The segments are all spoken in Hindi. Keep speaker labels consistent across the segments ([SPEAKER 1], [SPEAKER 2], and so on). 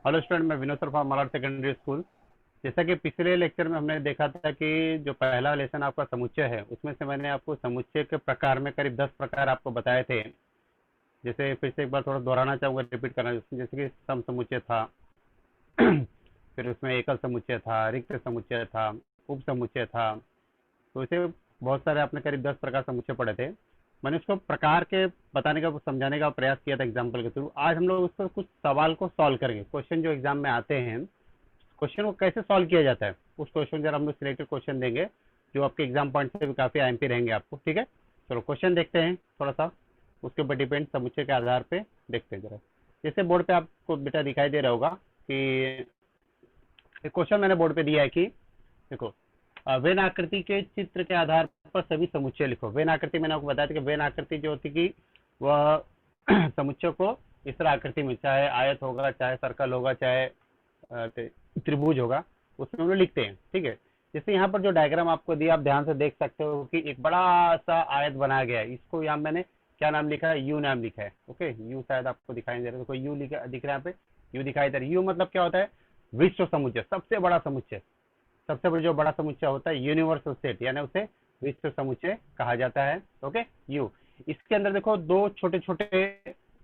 [SPEAKER 1] हेलो स्टूडेंट, मैं Vinod sir from Malad secondary school. जैसा कि पिछले लेक्चर में हमने देखा था कि जो पहला लेसन आपका समुच्चय है, उसमें से मैंने आपको समुच्चय के प्रकार में करीब 10 प्रकार आपको बताए थे। जैसे फिर से एक बार थोड़ा दोहराना चाहूँगा, रिपीट करना। जैसे कि सम समुच्चय था, फिर उसमें एकल समुच्चय था, रिक्त समुच्चय था, उप समुच्चय था। तो इसे बहुत सारे आपने करीब 10 प्रकार समुच्चय पढ़े थे। मैंने उसको प्रकार के बताने का, समझाने का प्रयास किया था एग्जाम्पल के थ्रू। आज हम लोग उसको कुछ सवाल को सॉल्व करेंगे। क्वेश्चन जो एग्जाम में आते हैं, क्वेश्चन को कैसे सॉल्व किया जाता है, उस क्वेश्चन जरा हम लोग सिलेक्टेड क्वेश्चन देंगे जो आपके एग्जाम पॉइंट से भी काफी आईएमपी रहेंगे आपको। ठीक है, चलो क्वेश्चन देखते हैं थोड़ा सा, उसके ऊपर डिपेंड समुच्चय के आधार पे देखते हैं जरा। जैसे बोर्ड पे आपको बेटा दिखाई दे रहा होगा कि एक क्वेश्चन मैंने बोर्ड पे दिया है कि देखो, वेन आकृति के चित्र के आधार पर सभी समुच्चय लिखो। वेन आकृति मैंने आपको बताया था कि वेन आकृति जो होती कि वह समुच्चय को इस तरह आकृति में, चाहे आयत होगा, चाहे सर्कल होगा, चाहे त्रिभुज होगा, उसमें हम लोग लिखते हैं। ठीक है, जैसे यहाँ पर जो डायग्राम आपको दिया, आप ध्यान से देख सकते हो कि एक बड़ा सा आयत बनाया गया है। इसको यहाँ मैंने क्या नाम लिखा है? यू नाम लिखा है। ओके, यू शायद आपको दिखाई दे रहा है, देखो यू दिख रहा है यहाँ पे, यू दिखाई दे रहा है। यू मतलब क्या होता है? विश्व समुच्चय, सबसे बड़ा समुच्चय। सबसे बड़ा जो बड़ा समुच्चय होता है यूनिवर्सल सेट, यानी उसे विश्व समुच्चय कहा जाता है। Okay, you. इसके अंदर देखो दो छोटे छोटे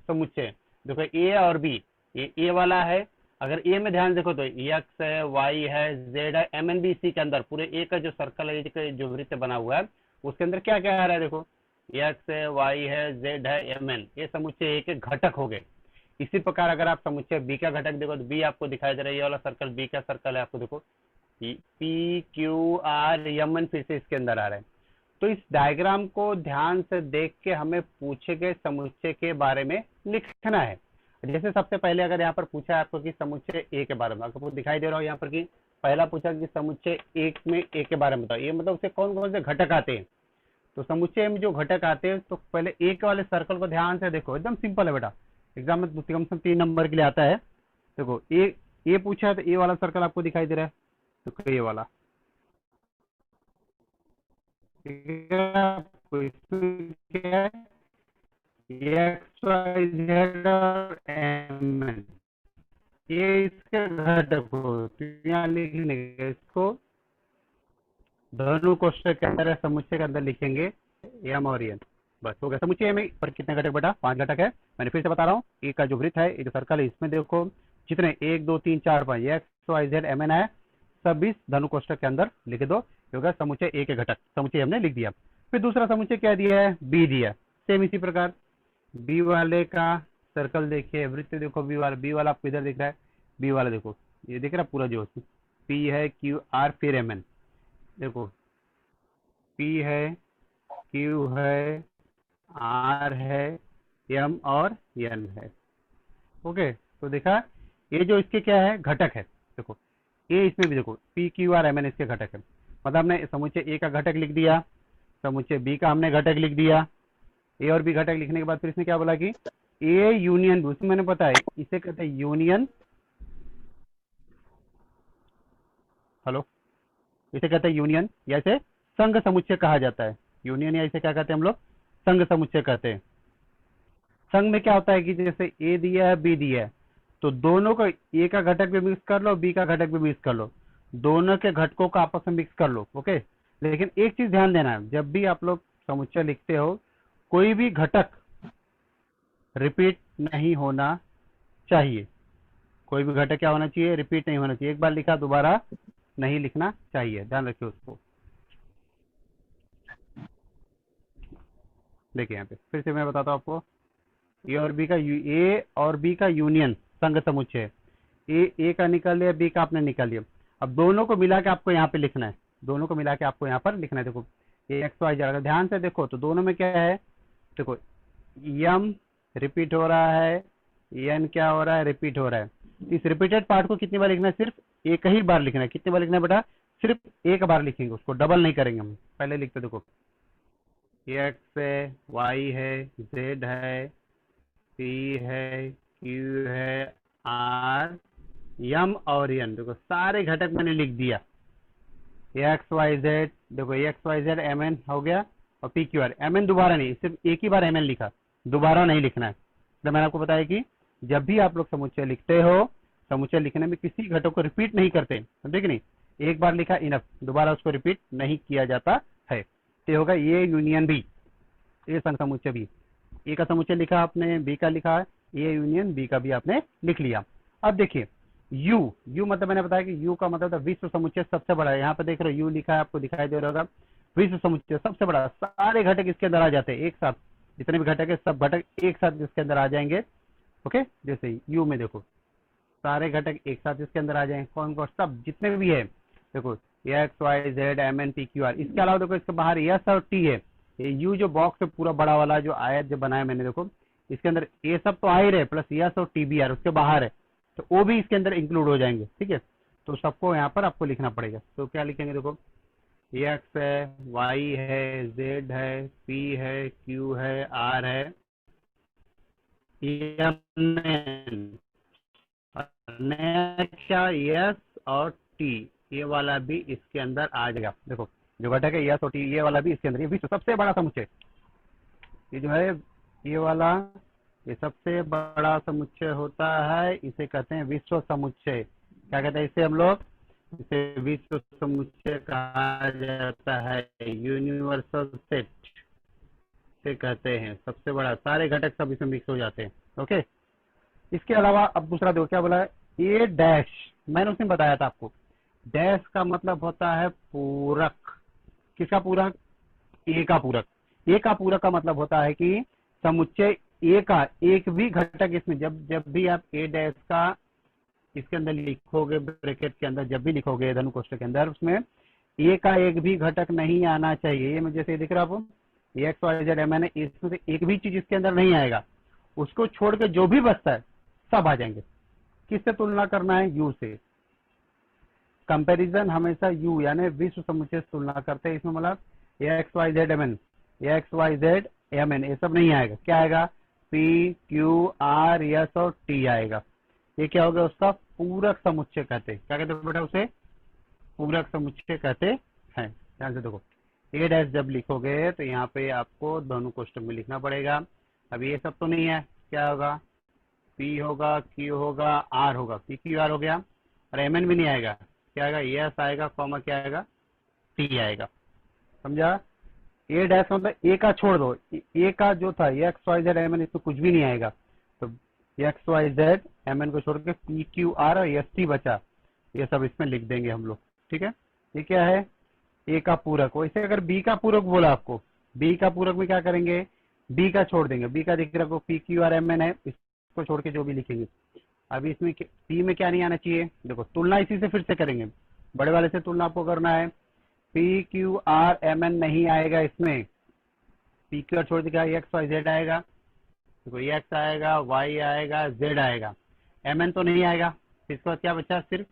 [SPEAKER 1] समुच्चय, देखो ए और बी। ये ए वाला है, अगर ए में ध्यान देखो तो एक्स है, वाई है, जेड है, एम एन बी। सी के अंदर पूरे ए का जो सर्कल है, जो वृत्त बना हुआ है, उसके अंदर क्या क्या आ रहा है? देखो एक्स है, वाई है, जेड है, एम एन। ये समुच्चय ए के घटक हो गए। इसी प्रकार अगर आप समुच्चय बी का घटक देखो तो बी आपको दिखाई दे रहा है, ये वाला सर्कल बी का सर्कल है। आपको देखो P Q R M N फिर से इसके अंदर आ रहा है। तो इस डायग्राम को ध्यान से देख के हमें पूछे गए समुच्चय के बारे में लिखना है। जैसे सबसे पहले अगर यहाँ पर पूछा है आपको कि समुच्चय ए के बारे में, आपको दिखाई दे रहा हो यहाँ पर कि पहला पूछा कि समुच्चय एक में ए के बारे में बताओ। ये मतलब उसे कौन कौन से घटक आते हैं। तो समुच्चय में जो घटक आते हैं, तो पहले एक वाले सर्कल को ध्यान से देखो, एकदम सिंपल है बेटा, एग्जाम में कम से कम 3 नंबर के लिए आता है। देखो ए पूछा है, तो ए वाला सर्कल आपको दिखाई दे रहा है, तो ये वाला इसमें क्या है? एक्स वाई जेड और एम एन, ये इसके घटक हो। तो यहाँ लिखने का इसको धनु कोष्ठक के अंदर, समुच्चय के अंदर लिखेंगे एम और एन। बस हो गया। समुच्चय में पर कितने घटक बेटा? 5 घटक है। मैंने फिर से बता रहा हूँ, ए का जो वृत्त है, ये जो सर्कल है, इसमें देखो जितने 1 2 3 4 5 X Y Z M N है, सब इस धनु कोष्ठक के अंदर लिख दो। होगा समुच्चय ए के घटक। समुच्चय हमने लिख दिया। फिर दूसरा समुच्चय क्या दिया है? बी दिया। सेम इसी प्रकार बी वाले का सर्कल देखिए, वृत्त देखो बी वाला आपको इधर दिख रहा है। बी वाला देखो, ये दिख रहा है पूरा, जो पी है, क्यू आर, फिर एम एन। देखो पी है, क्यू है, आर है, एम और एन है। ओके, तो देखा ये जो इसके क्या है? घटक है। देखो ए, इसमें भी देखो P Q R M N इसके घटक है। मतलब हमने समुच्चय ए का घटक लिख दिया, समुच्चय बी का हमने घटक लिख दिया। ए और बी घटक लिखने के बाद फिर इसने क्या बोला कि ए यूनियन बी, उसमें मैंने पता है इसे कहते हैं यूनियन। हेलो, इसे कहते हैं यूनियन, या इसे संघ समुच्चय कहा जाता है। यूनियन या इसे क्या कहते हैं हम लोग? संघ समुच्चय कहते हैं। संघ में क्या होता है कि जैसे ए दिया है, बी दिया है, तो दोनों को ए का घटक भी मिक्स कर लो, बी का घटक भी मिक्स कर लो, दोनों के घटकों को आपस में मिक्स कर लो। ओके, लेकिन एक चीज ध्यान देना है, जब भी आप लोग समुच्चय लिखते हो, कोई भी घटक रिपीट नहीं होना चाहिए। कोई भी घटक क्या होना चाहिए? रिपीट नहीं होना चाहिए। एक बार लिखा दोबारा नहीं लिखना चाहिए, ध्यान रखिए उसको। देखिए यहाँ पे फिर से मैं बताता हूँ आपको, ए और बी का यूनियन संघ समुच्चय। ए का निकाल लिया, बी का आपने निकाल लिया। अब दोनों को मिला के आपको यहाँ पे लिखना है, दोनों को मिला के आपको यहाँ पर लिखना है। देखो ये एक्स वाई जेड, ध्यान से देखो तो दोनों में क्या है? देखो यम रिपीट हो रहा है, एन क्या हो रहा है? रिपीट हो रहा है। इस रिपीटेड पार्ट को कितनी बार लिखना है? सिर्फ एक ही बार लिखना है। कितनी बार लिखना है बेटा? सिर्फ एक बार लिखेंगे, उसको डबल नहीं करेंगे हम। पहले लिखते देखो, एक्स है, वाई है, जेड है, पी है, क्यू है, आर, एम और एन। देखो सारे घटक मैंने लिख दिया। एक्स वाई जेड, देखो X Y Z M N हो गया, और P Q R. M N दोबारा नहीं, सिर्फ एक ही बार एम एन लिखा, दोबारा नहीं लिखना है। तो मैंने आपको बताया कि जब भी आप लोग समुच्चय लिखते हो, समुच्चय लिखने में किसी घटक को रिपीट नहीं करते, समझे कि नहीं, एक बार लिखा इनफ, दोबारा उसको रिपीट नहीं किया जाता है। तो होगा ए यूनियन बी, ए संग समुच्चय बी, ए का समुच्चय लिखा आपने, बी का लिखा, ए यूनियन बी का भी आपने लिख लिया। अब देखिए यू, यू मतलब मैंने बताया कि यू का मतलब विश्व समुच्चय सबसे बड़ा है। यहाँ पे देख रहे हो यू लिखा है, आपको दिखाई दे रहा होगा, विश्व समुच्चय सबसे बड़ा, सारे घटक इसके अंदर आ जाते हैं एक साथ, जितने भी घटक है सब घटक एक साथ इसके अंदर आ जाएंगे। ओके, जैसे यू में देखो सारे घटक एक साथ इसके अंदर आ जाएंगे, कौन कौन सब जितने भी है, देखो X Y Z M N P Q R. इसके अलावा देखो इसके बाहर एस और टी है, यू जो बॉक्स है पूरा बड़ा वाला जो आयत जो बनाया मैंने, देखो इसके अंदर ये सब तो आ ही रहे, प्लस एस और टी बी आर उसके बाहर है, तो वो भी इसके अंदर इंक्लूड हो जाएंगे। ठीक है, तो सबको यहाँ पर आपको लिखना पड़ेगा। तो क्या लिखेंगे, देखो एक्स है, वाई है, जेड है, पी है, क्यू है, आर है, क्या एस और टी, ये वाला भी इसके अंदर आ जाएगा। देखो जो घटक है एस और टी, ये वाला भी इसके अंदर, ये विश्व सबसे बड़ा समुच्चय, ये जो है ये वाला, ये सबसे बड़ा समुच्चय होता है, इसे कहते हैं विश्व समुच्चय। क्या कहते हैं इसे हम लोग, इसे विश्व समुच्चय कहा जाता है, यूनिवर्सल सेट से कहते हैं, सबसे बड़ा, सारे घटक सब इसमें मिक्स हो जाते हैं। ओके, इसके अलावा अब दूसरा देखो क्या बोला है, ए डैश, मैंने उसमें बताया था आपको, डैश का मतलब होता है पूरक। किसका पूरक, ए का पूरक। ए का पूरक का मतलब होता है कि समुच्चय ए का एक भी घटक इसमें, जब भी आप ए डैश का इसके अंदर लिखोगे, ब्रैकेट के अंदर जब भी लिखोगे धनु कोष्ठक के अंदर, उसमें ए का एक भी घटक नहीं आना चाहिए। ये मुझे जैसे दिख रहा है आपको, X Y Z M N, इसमें से एक भी चीज इसके अंदर नहीं आएगा, उसको छोड़ के जो भी बचता है सब आ जाएंगे। किससे तुलना करना है, यू से। कंपैरिजन हमेशा यू यानी विश्व समुच्चय से तुलना करते हैं। इसमें मतलब X Y Z M N, X Y Z M N, ये सब नहीं आएगा। क्या आएगा, पी क्यू आर एस और टी आएगा। ये क्या होगा, उसका पूरक समुच्चय कहते हैं। क्या कहते हैं बेटा, उसे पूरक समुच्चय कहते हैं। ध्यान से देखो, ए डैश जब लिखोगे तो यहाँ पे आपको दोनों कोष्टक में लिखना पड़ेगा। अब ये सब तो नहीं है, क्या होगा, पी होगा, क्यू होगा, आर होगा, पी क्यू आर हो गया, और एम एन भी नहीं आएगा। क्या आएगा, एस आएगा, कॉमा क्या आएगा, टी आएगा। समझा, ए डैश मतलब ए का छोड़ दो, ए का जो था X Y Z M N, इसमें कुछ भी नहीं आएगा, तो X Y Z M N को छोड़ के पी क्यू आर और एस टी बचा, ये सब इसमें लिख देंगे हम लोग। ठीक है, ये क्या है, ए का पूरक। वैसे अगर बी का पूरक बोला आपको, बी का पूरक में क्या करेंगे, बी का छोड़ देंगे, बी का दिख रहा है P Q R M N है, इसको छोड़ के जो भी लिखेंगे। अभी इसमें पी में क्या नहीं आना चाहिए, देखो तुलना इसी से फिर से करेंगे, बड़े वाले से तुलना आपको करना है। P Q R M N नहीं आएगा इसमें, पी क्यू आर छोड़ देगा, एक्स वाई जेड आएगा, देखो एक्स आएगा, वाई आएगा, जेड आएगा, एम एन तो नहीं आएगा। इसके बाद क्या बचा, सिर्फ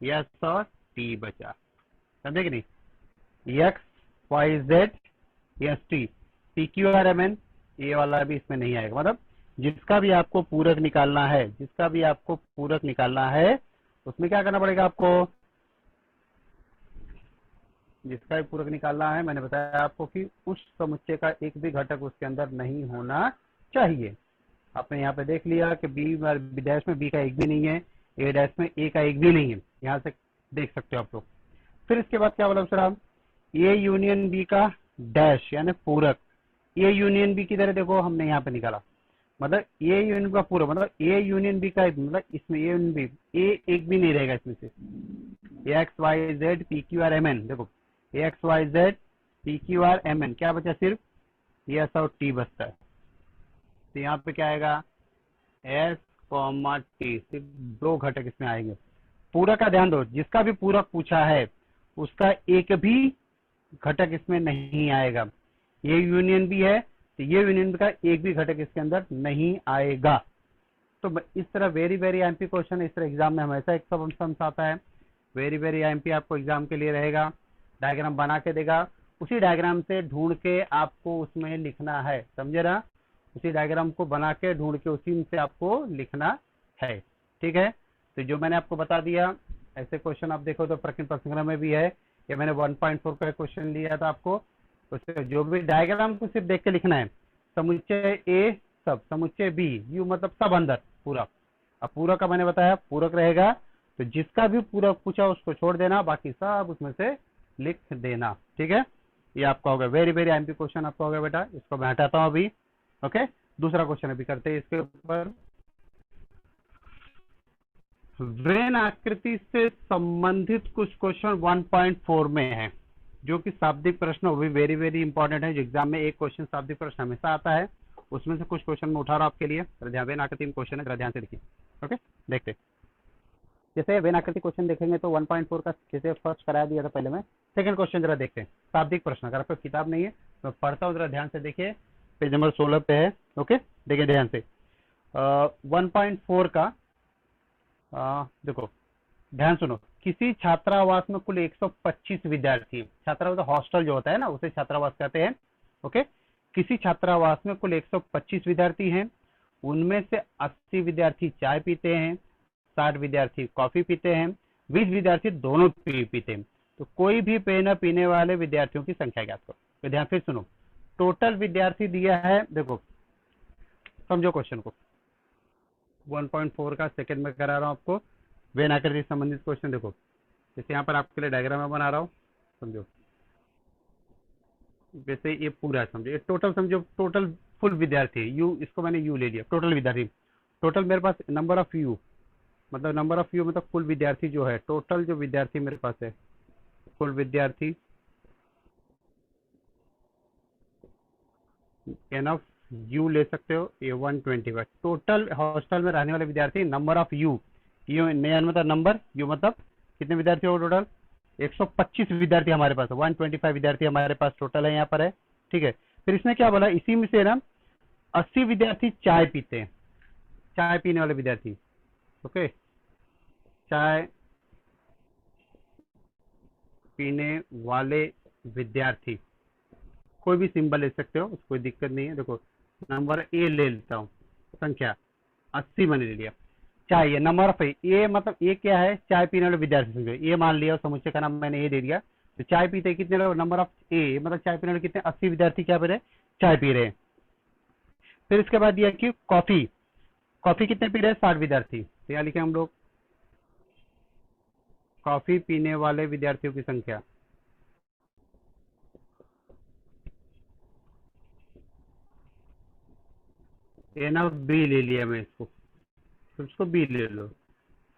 [SPEAKER 1] एस और टी बचा। समझे कि नहीं, X Y Z S T, P Q R M N, ये वाला भी इसमें नहीं आएगा। मतलब जिसका भी आपको पूरक निकालना है, जिसका भी आपको पूरक निकालना है, उसमें क्या करना पड़ेगा आपको, जिसका भी पूरक निकालना है, मैंने बताया आपको कि उस समुच्चय का एक भी घटक उसके अंदर नहीं होना चाहिए। आपने यहाँ पे देख लिया कि बी डैश में बी का एक भी नहीं है, ए डैश में ए का एक भी नहीं है, यहाँ से देख सकते हो आप लोग। फिर इसके बाद क्या बोला दूसरा, ए यूनियन बी का डैश यानी पूरक। ए यूनियन बी की तरह देखो हमने यहाँ पे निकाला, मतलब ए यूनियन का पूरक, मतलब ए यूनियन बी का, मतलब इसमें ए यूनियन बी, ए एक भी नहीं रहेगा इसमें से। X Y Z P Q R M N, देखो X Y Z P Q R M N, क्या बचा, सिर्फ एस और टी बचता है। तो यहाँ पे क्या आएगा, एस कॉमा टी, सिर्फ दो घटक इसमें आएंगे। पूरक का ध्यान दो, जिसका भी पूरक पूछा है उसका एक भी घटक इसमें नहीं आएगा। ये यूनियन भी है तो ये यूनियन का एक भी घटक इसके अंदर नहीं आएगा। तो इस तरह वेरी वेरी आईएमपी क्वेश्चन इस तरह एग्जाम में हमेशा एक सब आता है। वेरी वेरी आईएमपी आपको एग्जाम के लिए रहेगा, डायग्राम बना के देगा, उसी डायग्राम से ढूंढ के आपको उसमें लिखना है। समझे ना, उसी डायग्राम को बना के ढूंढ के उसी से आपको लिखना है। ठीक है, तो जो मैंने आपको बता दिया ऐसे क्वेश्चन आप देखो तो प्रश्न प्रसंग्रह में भी है, ये मैंने 1.4 का क्वेश्चन लिया था आपको, तो जो भी डायग्राम को सिर्फ देख के लिखना है। समुच्चय ए सब, समुच्चय बी, यू मतलब सब अंदर पूरा, अब पूरक का मैंने बताया पूरक रहेगा, तो जिसका भी पूरक पूछा उसको छोड़ देना, बाकी सब उसमें से लिख देना। ठीक है, ये आपका हो गया वेरी वेरी एमपी क्वेश्चन आपका हो गया बेटा। इसको मैं हटाता हूं अभी। ओके, दूसरा क्वेश्चन अभी करते हैं इसके ऊपर। वेन आकृति से संबंधित कुछ क्वेश्चन 1.4 में है, जो कि शाब्दिक प्रश्न, वो भी वेरी वेरी इंपॉर्टेंट है। जो एग्जाम में एक क्वेश्चन शाब्दिक प्रश्न हमेशा आता है, उसमें से कुछ क्वेश्चन मैं उठा रहा हूं आपके लिए। वेन आकृति में क्वेश्चन है, जरा ध्यान से देखिए। ओके, देखते जैसे वेन आकृति क्वेश्चन देखेंगे तो 1.4 का जैसे फर्स्ट करा दिया था पहले मैं। सेकंड क्वेश्चन जरा देखते हैं, शाब्दिक प्रश्न। अगर आपको किताब नहीं है तो पढ़ता हूँ, जरा ध्यान से देखिए, पेज नंबर 16 पे है। ओके, देखिए ध्यान से। 1.4 का देखो, ध्यान सुनो। किसी छात्रावास में कुल 125 विद्यार्थी, छात्रावास हॉस्टल जो होता है ना, उसे छात्रावास कहते हैं। ओके, किसी छात्रावास में कुल 125 विद्यार्थी हैं, उनमें से 80 विद्यार्थी चाय पीते हैं, 60 विद्यार्थी कॉफी पीते हैं, 20 विद्यार्थी दोनों पीते हैं। तो कोई भी पेय न पीने वाले विद्यार्थियों की संख्या ज्ञात करो। तो ध्यान से सुनो, टोटल विद्यार्थी दिया है, देखो समझो क्वेश्चन को। 1.4 का सेकंड में करा रहा हूं आपको, वेन आकृति से संबंधित क्वेश्चन। देखो जैसे यहाँ पर आपके लिए डायग्राम में बना रहा हूँ, समझो। जैसे ये पूरा समझो, ये टोटल समझो, टोटल फुल विद्यार्थी है। यू, इसको मैंने यू ले लिया, टोटल विद्यार्थी। टोटल मेरे पास नंबर ऑफ यू, मतलब नंबर ऑफ यू मतलब कुल विद्यार्थी जो है, टोटल जो विद्यार्थी मेरे पास है, कुल विद्यार्थी एन ऑफ यू ले सकते हो, ये 125। टोटल हॉस्टल में रहने वाले विद्यार्थी, नंबर ऑफ यू, यू नया मतलब नंबर, यू मतलब कितने विद्यार्थी हो टोटल, 125 विद्यार्थी हमारे पास है। 125 विद्यार्थी हमारे पास टोटल है यहाँ पर है। ठीक है, फिर इसमें क्या बोला, इसी में से ना 80 विद्यार्थी चाय पीते हैं, चाय पीने वाले विद्यार्थी। ओके, चाय पीने वाले विद्यार्थी, कोई भी सिंबल ले सकते हो, कोई दिक्कत नहीं है। देखो नंबर ए ले लेता हूँ, संख्या 80 मैंने ले लिया। चाय, ये नंबर ऑफ ए, मतलब ए क्या है, चाय पीने वाले विद्यार्थी समझो, ए मान लिया, समुच्चय का नाम मैंने ए दे दिया। तो चाय पीते कितने लोग, नंबर ऑफ ए मतलब चाय पीने वाले कितने, 80 विद्यार्थी क्या पी रहे, चाय पी रहे हैं। फिर इसके बाद दिया कि कॉफी, कॉफी कितने पी रहे हैं, 60 विद्यार्थी। तो यहाँ लिखे हम लोग कॉफी पीने वाले विद्यार्थियों की संख्या। ए ना बी ले लिया मैं इसको, तो इसको बी ले लो।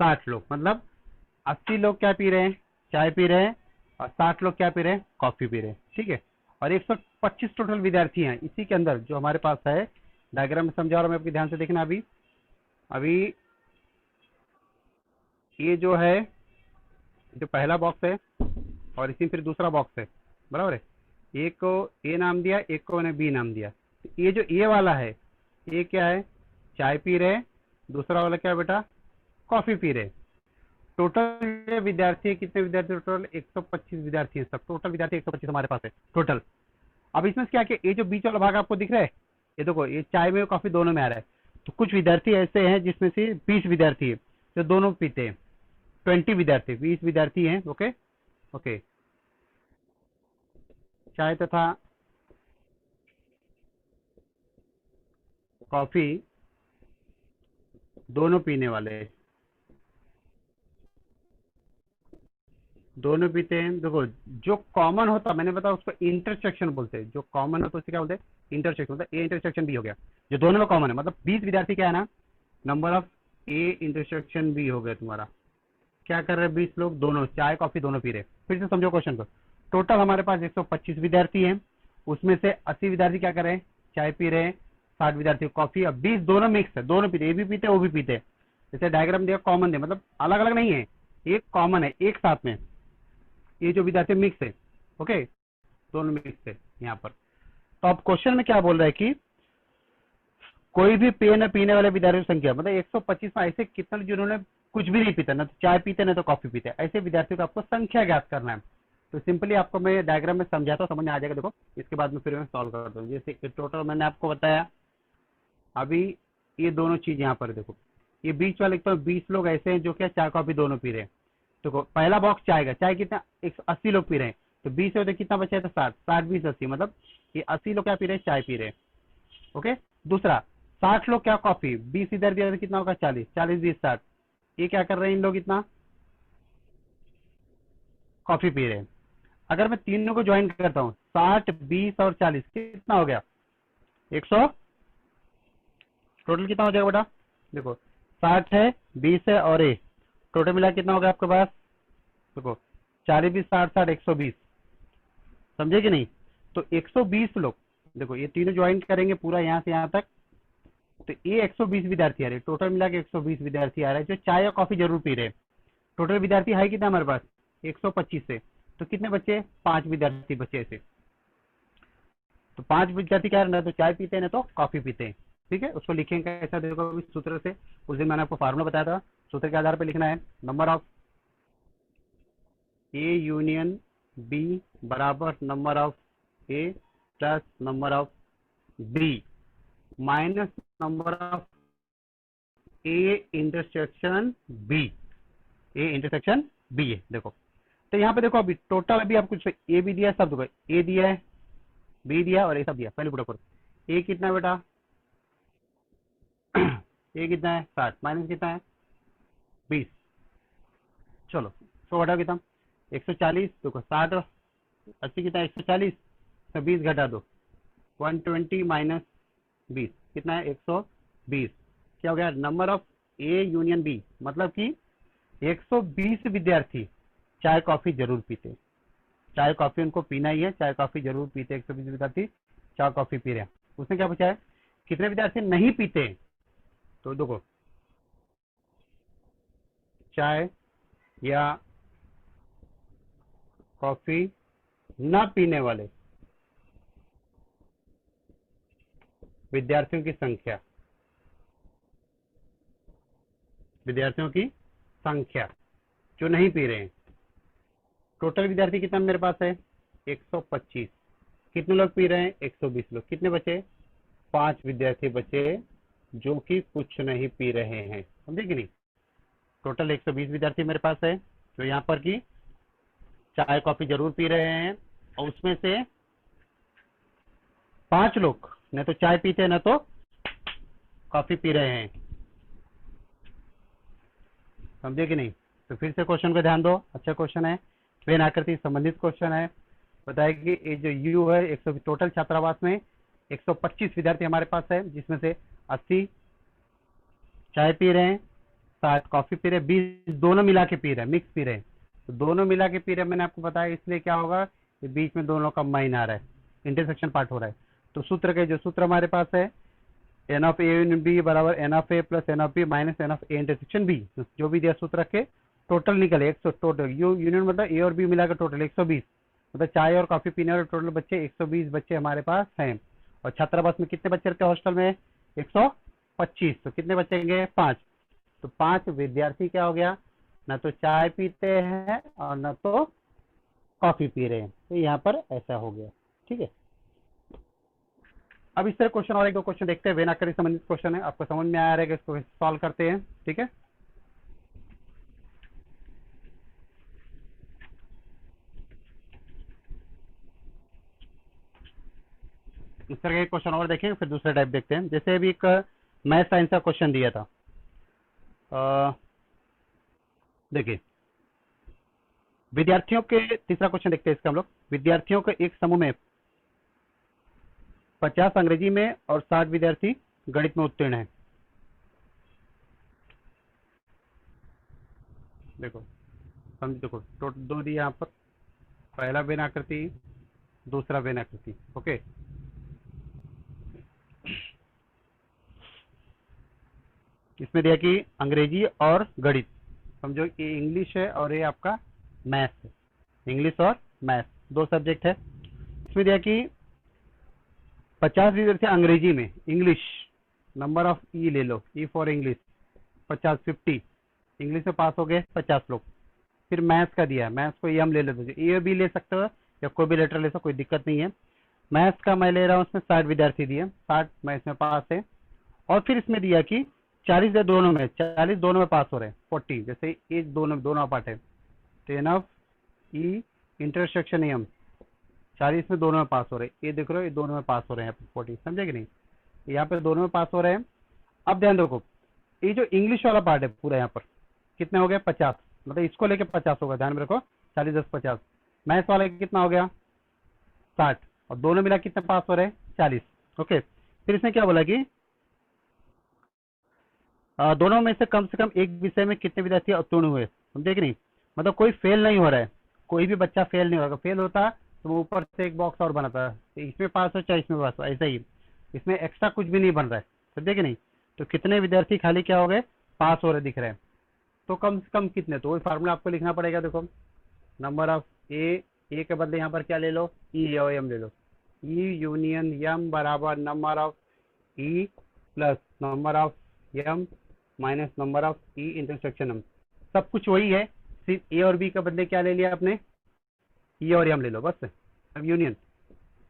[SPEAKER 1] 60 लोग, मतलब 80 लोग क्या पी रहे हैं, चाय पी रहे हैं, और 60 लोग क्या पी रहे हैं, कॉफी पी रहे हैं। ठीक है, और 125 टोटल विद्यार्थी हैं। इसी के अंदर जो हमारे पास है, डायग्राम में समझा रहा हूं मैं, आपकी ध्यान से देखना। अभी अभी ये जो है, जो पहला बॉक्स है, और इसी फिर दूसरा बॉक्स है, बराबर है। एक को ए नाम दिया, एक को मैंने बी नाम दिया। तो ये जो ए वाला है, ये क्या है, चाय पी रहे, दूसरा वाला क्या है बेटा, कॉफी पी रहे। टोटल विद्यार्थी कितने विद्यार्थी, टोटल 125 विद्यार्थी हैं सब, टोटल विद्यार्थी 125 हमारे पास है टोटल। अब इसमें क्या कि ये जो बीच वाला भाग आपको दिख रहा है, ये देखो, ये चाय में कॉफी दोनों में आ रहा है। तो कुछ विद्यार्थी ऐसे हैं जिसमें से 20 विद्यार्थी है जो दोनों पीते हैं, 20 विद्यार्थी, 20 विद्यार्थी हैं। ओके ओके, चाय तथा कॉफी दोनों पीने वाले हैं, दोनों पीते हैं। देखो जो कॉमन होता, मैंने बताया उसको इंटरसेक्शन बोलते हैं, जो कॉमन होता है उसे क्या बोलते हैं, इंटरसेक्शन। मतलब ए इंटरसेक्शन बी हो गया, जो दोनों में कॉमन है। मतलब 20 विद्यार्थी क्या है ना, number of A intersection B हो गया तुम्हारा। क्या कर रहे हैं 20 लोग, दोनों चाय कॉफी दोनों पी रहे। फिर से समझो क्वेश्चन को, टोटल हमारे पास 125 विद्यार्थी हैं, उसमें से 80 विद्यार्थी क्या कर रहे हैं, चाय पी रहे हैं, 60 विद्यार्थी कॉफी, अब 20 दोनों मिक्स है, दोनों पीते, ये भी पीते वो भी पीते। जैसे डायग्राम दिया, कॉमन है, मतलब अलग अलग नहीं है, एक कॉमन है, एक साथ में। ये जो विद्यार्थी मिक्स है, ओके, दोनों मिक्स है यहाँ पर। तो अब क्वेश्चन में क्या बोल रहा है कि कोई भी पेय न पीने वाले विद्यार्थियों की संख्या, मतलब 125 में ऐसे कितने जिन्होंने कुछ भी नहीं पीता, ना तो चाय पीते ना तो कॉफी पीते, ऐसे विद्यार्थियों को आपको संख्या ज्ञात करना है। तो सिंपली आपको मैं डायग्राम में समझाता हूँ, समझ में आ जाएगा। देखो इसके बाद में फिर मैं सॉल्व करता हूँ। जैसे टोटल मैंने आपको बताया, अभी ये दोनों चीज यहाँ पर देखो, ये बीच वाले तो 20 लोग ऐसे हैं जो क्या चाय कॉफी दोनों पी रहे हैं। तो पहला बॉक्स चाय का, चाय कितना 180 लोग पी रहे हैं, तो 20 होते कितना बचा है, तो 60, 60 20 80, मतलब ये 80 लोग क्या पी रहे हैं, चाय पी रहे हैं। ओके, दूसरा 60 लोग क्या कॉफी, 20 इधर दिया तो कितना होगा 40, 40 20 60, ये क्या कर रहे हैं इन लोग, इतना कॉफी पी रहे हैं। अगर मैं तीनों को ज्वाइन करता हूँ 60 20 और 40 कितना हो गया 100, टोटल कितना हो जाएगा बेटा, देखो 60 है 20 है और 1, टोटल मिला कितना होगा आपके पास, देखो 40 20 60 60 120, समझे कि नहीं। तो 120 लोग, देखो ये तीनों ज्वाइन करेंगे पूरा यहाँ से यहाँ तक, तो ये 120 विद्यार्थी आ रहे, टोटल मिला के 120 विद्यार्थी आ रहे हैं जो चाय या कॉफी जरूर पी रहे हैं। टोटल विद्यार्थी है कितना हमारे पास 125 से, तो कितने बच्चे 5 विद्यार्थी बचे ऐसे, तो 5 विद्यार्थी क्या है ना तो चाय पीते हैं ना तो कॉफी पीते हैं। ठीक है, उसको लिखेंगे कैसा, देखो इस सूत्र से, उस दिन मैंने आपको फार्मूला बताया था, सूत्र के आधार पर लिखना है number of A union B बराबर number of A plus number of B minus number of A intersection B, A intersection B है। देखो तो यहाँ पे देखो अभी टोटल अभी आपको ए भी दिया है, सब देखो ए दिया है बी दिया और ए सब दिया, पहले पूरा करो। ए कितना है बेटा ए कितना है 60 माइनस कितना है 20, चलो सो हटा कितना 140, देखो 60 80 कितना है 140, तो 20 घटा दो 120 माइनस 20 कितना है 120, क्या हो गया number of A union B, मतलब कि 120 विद्यार्थी चाय कॉफी जरूर पीते, चाय कॉफी उनको पीना ही है, चाय कॉफी जरूर पीते, 120 विद्यार्थी चाय कॉफी पी रहे हैं। उसने क्या पूछा है कितने विद्यार्थी नहीं पीते, तो देखो चाय या कॉफी ना पीने वाले विद्यार्थियों की संख्या, विद्यार्थियों की संख्या जो नहीं पी रहे हैं। टोटल विद्यार्थी कितना मेरे पास है 125, कितने लोग पी रहे हैं 120 लोग, कितने बचे 5 विद्यार्थी बचे जो कि कुछ नहीं पी रहे हैं, समझे कि नहीं। टोटल 120 विद्यार्थी मेरे पास है जो यहाँ पर की चाय कॉफी जरूर पी रहे हैं, और उसमें से 5 लोग न तो चाय पीते हैं न तो कॉफी पी रहे हैं, समझे कि नहीं। तो फिर से क्वेश्चन को ध्यान दो, अच्छा क्वेश्चन है, वेन आकृति संबंधित क्वेश्चन है। बताया कि ये जो यू है 100 टोटल छात्रावास में 125 विद्यार्थी हमारे पास है, जिसमें से 80 चाय पी रहे हैं, 60 कॉफी पी रहे हैं, 20 दोनों मिला के पी रहे हैं, मिक्स पी रहे हैं। तो दोनों मिला के पी रहे हैं, मैंने आपको बताया, इसलिए क्या होगा ये बीच में दोनों का माइन आ रहा है, इंटरसेक्शन पार्ट हो रहा है। तो सूत्र के जो सूत्र हमारे पास है N of A union B बराबर N of A plus N of B minus N of A intersection B, जो भी दिया सूत्र रखे टोटल निकले 100, टोटल यू यूनियन मतलब ए और बी मिलाकर टोटल 120, मतलब चाय और कॉफी पीने वाले टोटल बच्चे 120 बच्चे हमारे पास हैं। और छात्रावास में कितने बच्चे रहते हैं हॉस्टल में 125, तो कितने बचेंगे 5, तो 5 विद्यार्थी क्या हो गया ना तो चाय पीते हैं और न तो कॉफी पी रहे हैं, तो यहाँ पर ऐसा हो गया। ठीक है, अब इस तरह क्वेश्चन और एक दो क्वेश्चन देखते हैं, वेन आकृति संबंधित क्वेश्चन है, आपको समझ में आ रहा है कि इसको सॉल्व करते हैं। ठीक है, इस तरह के क्वेश्चन और देखेंगे, फिर दूसरा टाइप देखते हैं। जैसे अभी एक मैथ साइंस का क्वेश्चन दिया था, देखिए विद्यार्थियों के, तीसरा क्वेश्चन देखते हैं इसका हम लोग, विद्यार्थियों के एक समूह में 50 अंग्रेजी में और 60 विद्यार्थी गणित में उत्तीर्ण है। देखो समझ, देखो टोटल दो दिया यहाँ पर, पहला वेन आकृति दूसरा वेन आकृति। ओके, इसमें दिया कि अंग्रेजी और गणित, समझो ये इंग्लिश है और ये आपका मैथ्स है, इंग्लिश और मैथ्स दो सब्जेक्ट है। इसमें दिया कि 50 विद्यार्थी अंग्रेजी में, इंग्लिश नंबर ऑफ ई ले लो, ई फॉर इंग्लिश 50 इंग्लिश में पास हो गए 50 लोग। फिर मैथ्स का दिया है, मैथ्स को ये हम ले लेते हैं, ये भी ले सकते हो या कोई भी लेटर ले सकते, कोई दिक्कत नहीं है। मैथ्स का मैं ले रहा हूँ, उसमें 60 विद्यार्थी दिए, 60 मैथ्स में पास है। और फिर इसमें दिया कि 40 दोनों में, 40 दोनों में पास हो रहे हैं, 40 जैसे ये दोनों पार्ट है, तो N of E intersection M 40 में दोनों में पास हो रहे हैं, ये देख रहे हो ये दोनों में पास हो रहे हैं 40, समझे कि नहीं। यहाँ पे दोनों में पास हो रहे हैं। अब ध्यान रखो, ये जो इंग्लिश वाला पार्ट है पूरा यहाँ पर कितने हो गया 50, मतलब इसको लेके 50 होगा, ध्यान में रखो 40 10 50। मैथ्स वाले कितना हो गया 60, और दोनों मिला कितने पास हो रहे हैं 40। ओके, फिर इसने क्या बोला कि दोनों में से कम एक विषय में कितने विद्यार्थी उत्तीर्ण हुए, समझे कि नहीं, मतलब कोई फेल नहीं हो रहा है, कोई भी बच्चा फेल नहीं होगा, फेल होता तो वो ऊपर से एक बॉक्स और बनाता, तो इसमें पास हो चाहे इसमें पास हो, ऐसा ही इसमें एक्स्ट्रा कुछ भी नहीं बन रहा है, समझे कि नहीं। तो कितने विद्यार्थी खाली क्या हो गए पास हो रहे दिख रहे हैं, तो कम से कम कितने, तो वही फार्मूला आपको लिखना पड़ेगा। देखो नंबर ऑफ ए के बदले यहाँ पर क्या ले लो ई और एम ले लो, ई यूनियन एम बराबर number of E plus number of M minus number of E intersection M, सब कुछ वही है, सिर्फ ए और बी के बदले क्या ले लिया आपने ई और एम ले लो बस। अब यूनियन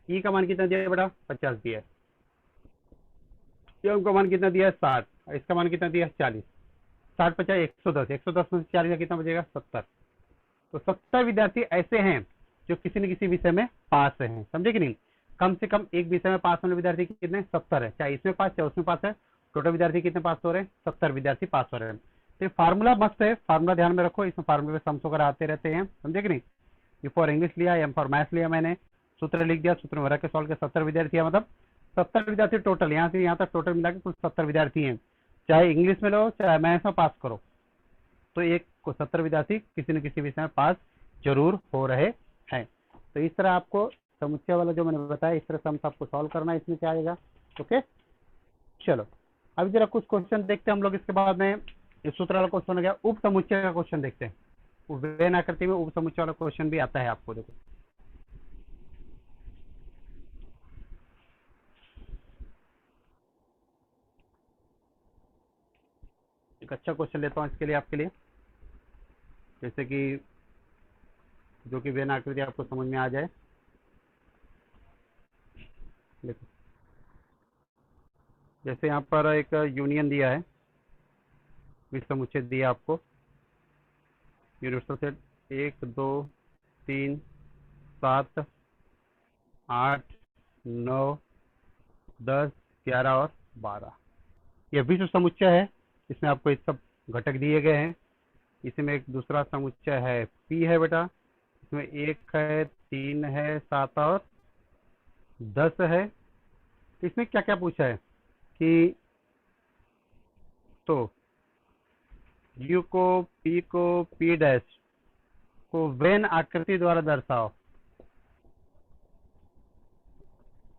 [SPEAKER 1] ई का मान कितना दिया है बेटा 50 दिया है, एम का मान कितना दिया है 60, इसका मान कितना दिया है 40, 60 50 110, 110 में से 40 का कितना बचेगा 70। तो 70 विद्यार्थी ऐसे हैं जो किसी न किसी विषय में पास हैं, समझे कि नहीं। कम से कम एक विषय में पास होने विद्यार्थी कितने 70 है, चाहे इसमें पास चाहे उसमें पास है, टोटल विद्यार्थी कितने पास हो रहे हैं 70 विद्यार्थी पास हो रहे हैं। तो ये फार्मूला मस्त है, फार्मूला ध्यान में रखो, इसमें फार्मूले पे सम्स वगैरह आते रहते हैं, समझे कि नहीं। यू फॉर इंग्लिश लिया, एम फॉर मैथ्स लिया, मैंने सूत्र लिख दिया, सूत्र में रख के सॉल्व किया, 70 विद्यार्थी है, मतलब 70 विद्यार्थी टोटल, यहाँ से यहाँ तक टोटल मिला के कुल 70 विद्यार्थी हैं, चाहे इंग्लिश में लो चाहे मैथ्स में पास करो, तो एक को 70 विद्यार्थी किसी न किसी विषय में पास जरूर हो रहे हैं। तो इस तरह आपको समुच्चय वाला जो मैंने बताया इस तरह सम्स आपको सॉल्व करना है, इसमें क्या आएगा। ओके चलो अभी जरा कुछ क्वेश्चन देखते हैं हम लोग, इसके बाद में इस सूत्र वाला क्वेश्चन हो गया, उप समुच्चय का क्वेश्चन देखते हैं। वेन आकृति में उप समुच्चय वाला क्वेश्चन भी आता है आपको, देखो एक अच्छा क्वेश्चन लेता हूँ इसके लिए आपके लिए, जैसे कि जो कि वेन आकृति आपको समझ में आ जाए। देखो जैसे यहाँ पर एक यूनियन दिया है, विषम समुच्चय दिया आपको, यूनिवर्सल सेट 1 2 3 7 8 9 10 11 और 12, यह विश्व समुच्चय है, इसमें आपको ये सब घटक दिए गए हैं। इसमें एक दूसरा समुच्चय है पी है बेटा, इसमें 1 है 3 है 7 और 10 है। तो इसमें क्या क्या पूछा है कि तो यू को पी डैश को वेन आकृति द्वारा दर्शाओ,